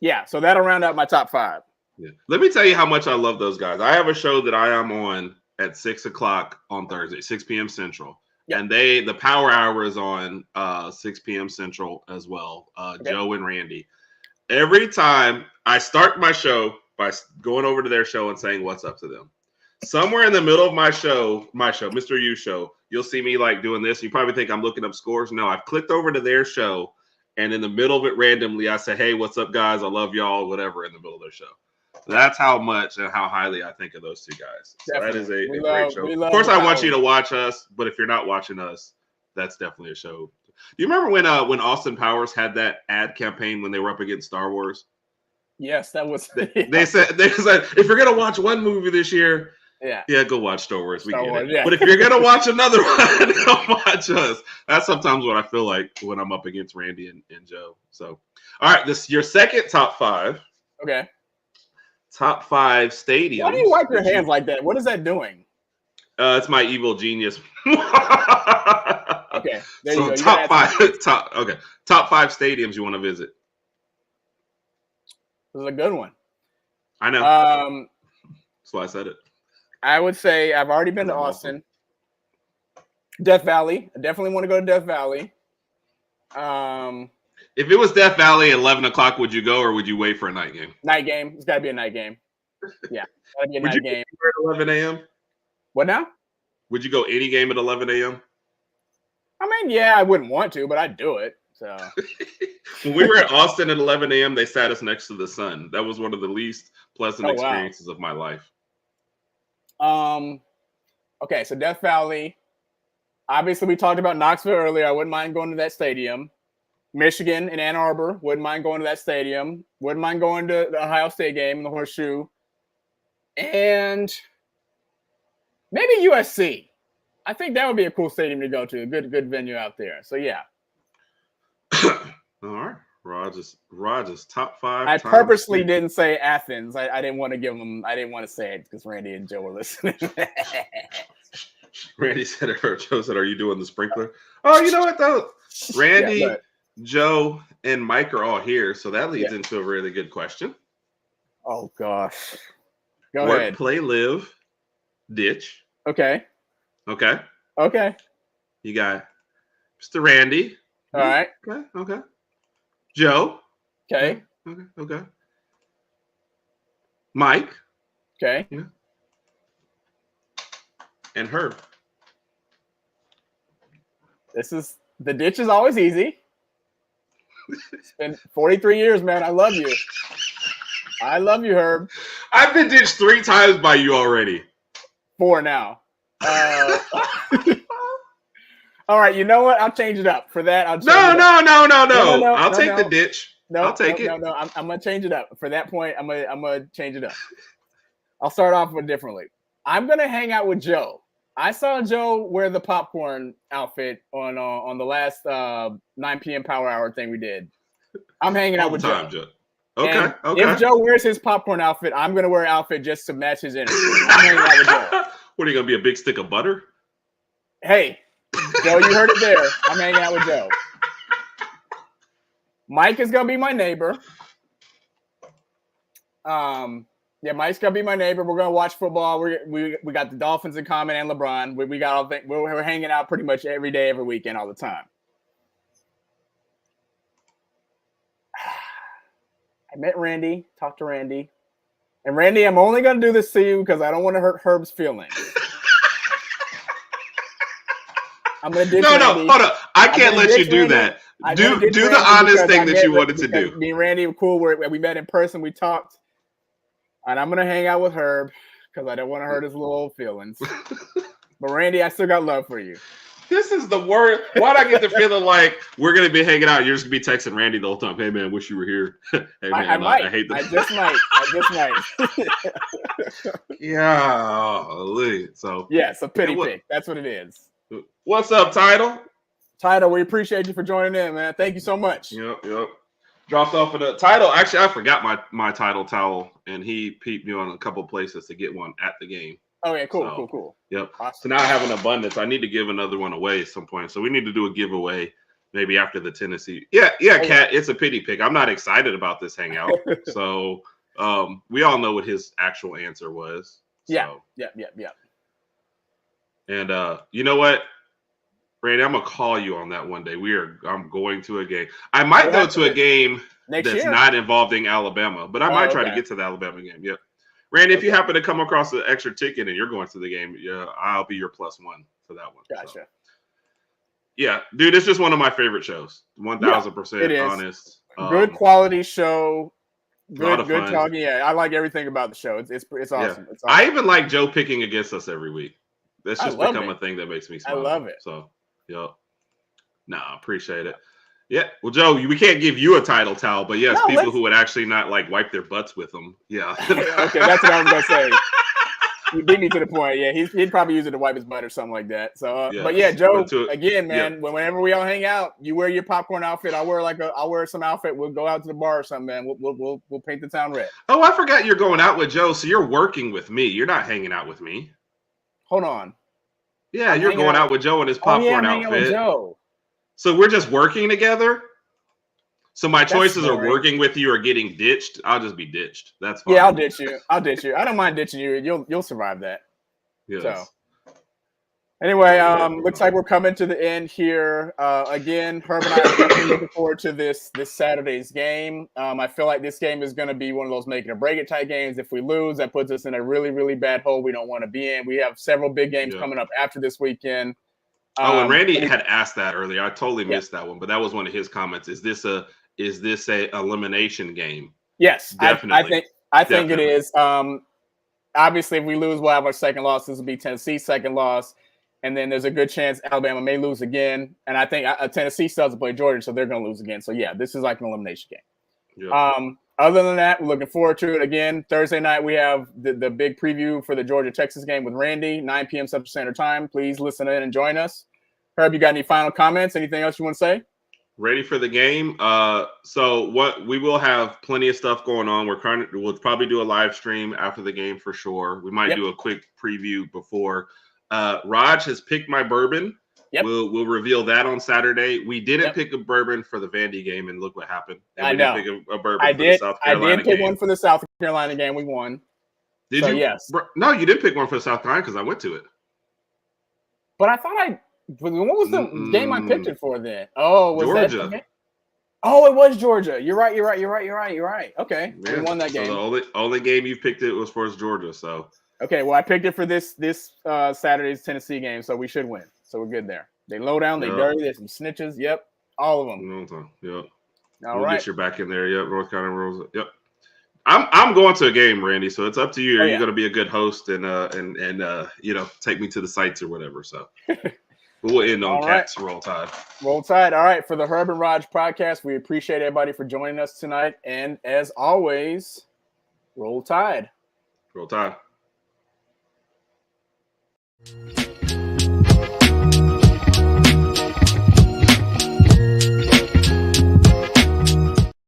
Yeah, so that'll round out my top 5. Yeah. Let me tell you how much I love those guys. I have a show that I am on at 6 o'clock on Thursday, 6 p.m. Central. Yep. And the Power Hour is on 6 p.m. Central as well. Okay. Joe and Randy. Every time I start my show by going over to their show and saying what's up to them. Somewhere in the middle of my show, Mr. U show, you'll see me like doing this. You probably think I'm looking up scores. No, I've clicked over to their show, and in the middle of it randomly, I say, hey, what's up, guys? I love y'all, whatever, in the middle of their show. That's how much and how highly I think of those two guys. So that is a great show. Of course, I want you to watch us, but if you're not watching us, that's definitely a show. Do you remember when Austin Powers had that ad campaign when they were up against Star Wars? Yes, that was. They said if you're gonna watch one movie this year, yeah, go watch Star Wars. We Star get Wars, it. yeah. But if you're gonna watch another one, go watch us. That's sometimes what I feel like when I'm up against Randy and Joe. So, all right, this your second top 5. Okay. Top 5 stadiums. Why do you wipe your hands like that? What is that doing? It's my evil genius. Okay. There So you go. top 5. Top 5 stadiums you want to visit. This is a good one. I know. That's why I said it. I would say I've already been to Austin. Death Valley. I definitely want to go to Death Valley. If it was Death Valley at 11 o'clock, would you go or would you wait for a night game? Night game. It's got to be a night game. Yeah. Got to be a Would night you game. go at 11 a.m.? What now? Would you go any game at 11 a.m.? I mean, yeah, I wouldn't want to, but I'd do it. So When we were at Austin at 11 a.m., they sat us next to the sun. That was one of the least pleasant Oh, wow. experiences of my life. Okay, so Death Valley. Obviously, we talked about Knoxville earlier. I wouldn't mind going to that stadium. Michigan and Ann Arbor. Wouldn't mind going to that stadium. Wouldn't mind going to the Ohio State game in the Horseshoe. And maybe USC. I think that would be a cool stadium to go to. A good venue out there. So yeah. All right. Rogers top 5. I purposely didn't say Athens. I didn't want to give them. I didn't want to say it because Randy and Joe were listening. Randy said it, or Joe said, are you doing the sprinkler? Oh, you know what though? Randy, Yeah, Joe, and Mike are all here. So that leads into a really good question. oh gosh. Go Work, ahead. play, live, ditch. Okay. Okay. Okay. You got Mr. Randy. All right. Okay. Joe. Okay. Okay. Mike. Okay. And Herb. The ditch is always easy. It's been 43 years, man. I love you. I love you, Herb. I've been ditched 3 times by you already. 4 now. All right, you know what? I'll change it up. For that, I'll change it up. No. I'll take the ditch. No, I'll take it. No. I'm gonna change it up. For that point, I'm gonna change it up. I'll start off with differently. I'm gonna hang out with Joe. I saw Joe wear the popcorn outfit on the last 9 p.m. Power Hour thing we did. I'm hanging out with Joe. Okay. And Okay. If Joe wears his popcorn outfit, I'm gonna wear an outfit just to match his energy. I'm hanging out with Joe. What are you gonna be, a big stick of butter? Hey, Joe, you heard it there. I'm hanging out with Joe. Mike is gonna be my neighbor. Mike's gonna be my neighbor. We're gonna watch football. We got the Dolphins in common and LeBron. We got all we're hanging out pretty much every day, every weekend, all the time. I met Randy, talked to Randy. And Randy, I'm only gonna do this to you because I don't want to hurt Herb's feelings. I'm gonna ditch No, Randy. hold up. I can't let you do that. Do the honest thing that you wanted to do. Me and Randy were cool. We met in person. We talked. And I'm gonna hang out with Herb because I don't want to hurt his little old feelings. But Randy, I still got love for you. This is the worst. Why'd I get the feeling like we're gonna be hanging out? You're just gonna be texting Randy the whole time. Hey man, wish you were here. Hey man, I hate this. I just might. Yeah. So Yes, a pity What- pick. That's what it is. what's up, Title? Title, we appreciate you for joining in, man. Thank you so much. Yep. Dropped off of the title. Actually, I forgot my title towel, and he peeped me on a couple places to get one at the game. Oh yeah, cool. Yep. Awesome. So now I have an abundance. I need to give another one away at some point. So we need to do a giveaway maybe after the Tennessee. Yeah, Kat, it's a pity pick. I'm not excited about this hangout. So we all know what his actual answer was. So. Yeah. And you know what, Randy, I'm gonna call you on that one day. I'm going to a game. I might go to a game next that's year. not involving Alabama, but I might try to okay. get to the Alabama game. Yep. Randy, if you happen to come across an extra ticket and you're going to the game, I'll be your +1 for that one. Gotcha. So. Yeah, dude, it's just one of my favorite shows. 1,000% honest. Good quality show. Good fun. talking. Yeah, I like everything about the show. It's awesome. It's awesome. I even like Joe picking against us every week. That's just become a thing that makes me smile. I love it. So, appreciate it. Yeah. Well, Joe, we can't give you a title towel, but yes, people who would actually not like wipe their butts with them. Yeah. Okay, that's what I was gonna say. You beat me to the point. Yeah, he'd probably use it to wipe his butt or something like that. So, but yeah, Joe, again, man, whenever we all hang out, you wear your popcorn outfit. I'll wear some outfit. We'll go out to the bar or something, man. We'll paint the town red. Oh, I forgot you're going out with Joe. So you're working with me. You're not hanging out with me. Hold on. Yeah, you're going out with Joe in his popcorn outfit. With Joe. So we're just working together. So my choices are working with you or getting ditched. I'll just be ditched. That's fine. Yeah, I'll ditch you. I don't mind ditching you. You'll survive that. Yes. So anyway, looks like we're coming to the end here. Again, Herb and I are definitely looking forward to this Saturday's game. I feel like this game is going to be one of those make it or break it type games. If we lose, that puts us in a really, really bad hole we don't want to be in. We have several big games coming up after this weekend. And Randy had asked that earlier. I totally missed that one, but that was one of his comments. Is this a elimination game? Yes, definitely. I think it is. Obviously, if we lose, we'll have our second loss. This will be Tennessee's second loss, and then there's a good chance Alabama may lose again. And I think Tennessee still has to play Georgia, so they're going to lose again. So yeah, this is like an elimination game. Yeah. Other than that, we're looking forward to it. Again, Thursday night we have the big preview for the Georgia-Texas game with Randy, 9 p.m. Central Standard Time. Please listen in and join us. Herb, you got any final comments? Anything else you want to say? Ready for the game. So what we will have plenty of stuff going on. We'll probably do a live stream after the game for sure. We might do a quick preview before. Raj has picked my bourbon. Yep. We'll reveal that on Saturday. We didn't pick a bourbon for the Vandy game, and look what happened. And I know. Didn't pick a bourbon for the South Carolina I did pick game. one for the South Carolina game. We won. Did you? Yes. No, you didn't pick one for the South Carolina because I went to it. But I thought what was the game I picked it for then? Oh, was Georgia. That oh, it was Georgia. You're right. Okay, we won that game. So the only game you picked it was for Georgia. So okay, well I picked it for this Saturday's Tennessee game, so we should win. So we're good there. They low down, they dirty, there's some snitches. Yep, all of them. Yep. All right. Get you back in there. Yep, North Carolina rules. Yep. I'm going to a game, Randy. So it's up to you. Are you going to be a good host and take me to the sites or whatever? So. We'll end on Cats. Roll Tide. Roll Tide. All right. For the Herb and Raj podcast, we appreciate everybody for joining us tonight. And as always, Roll Tide. Roll Tide.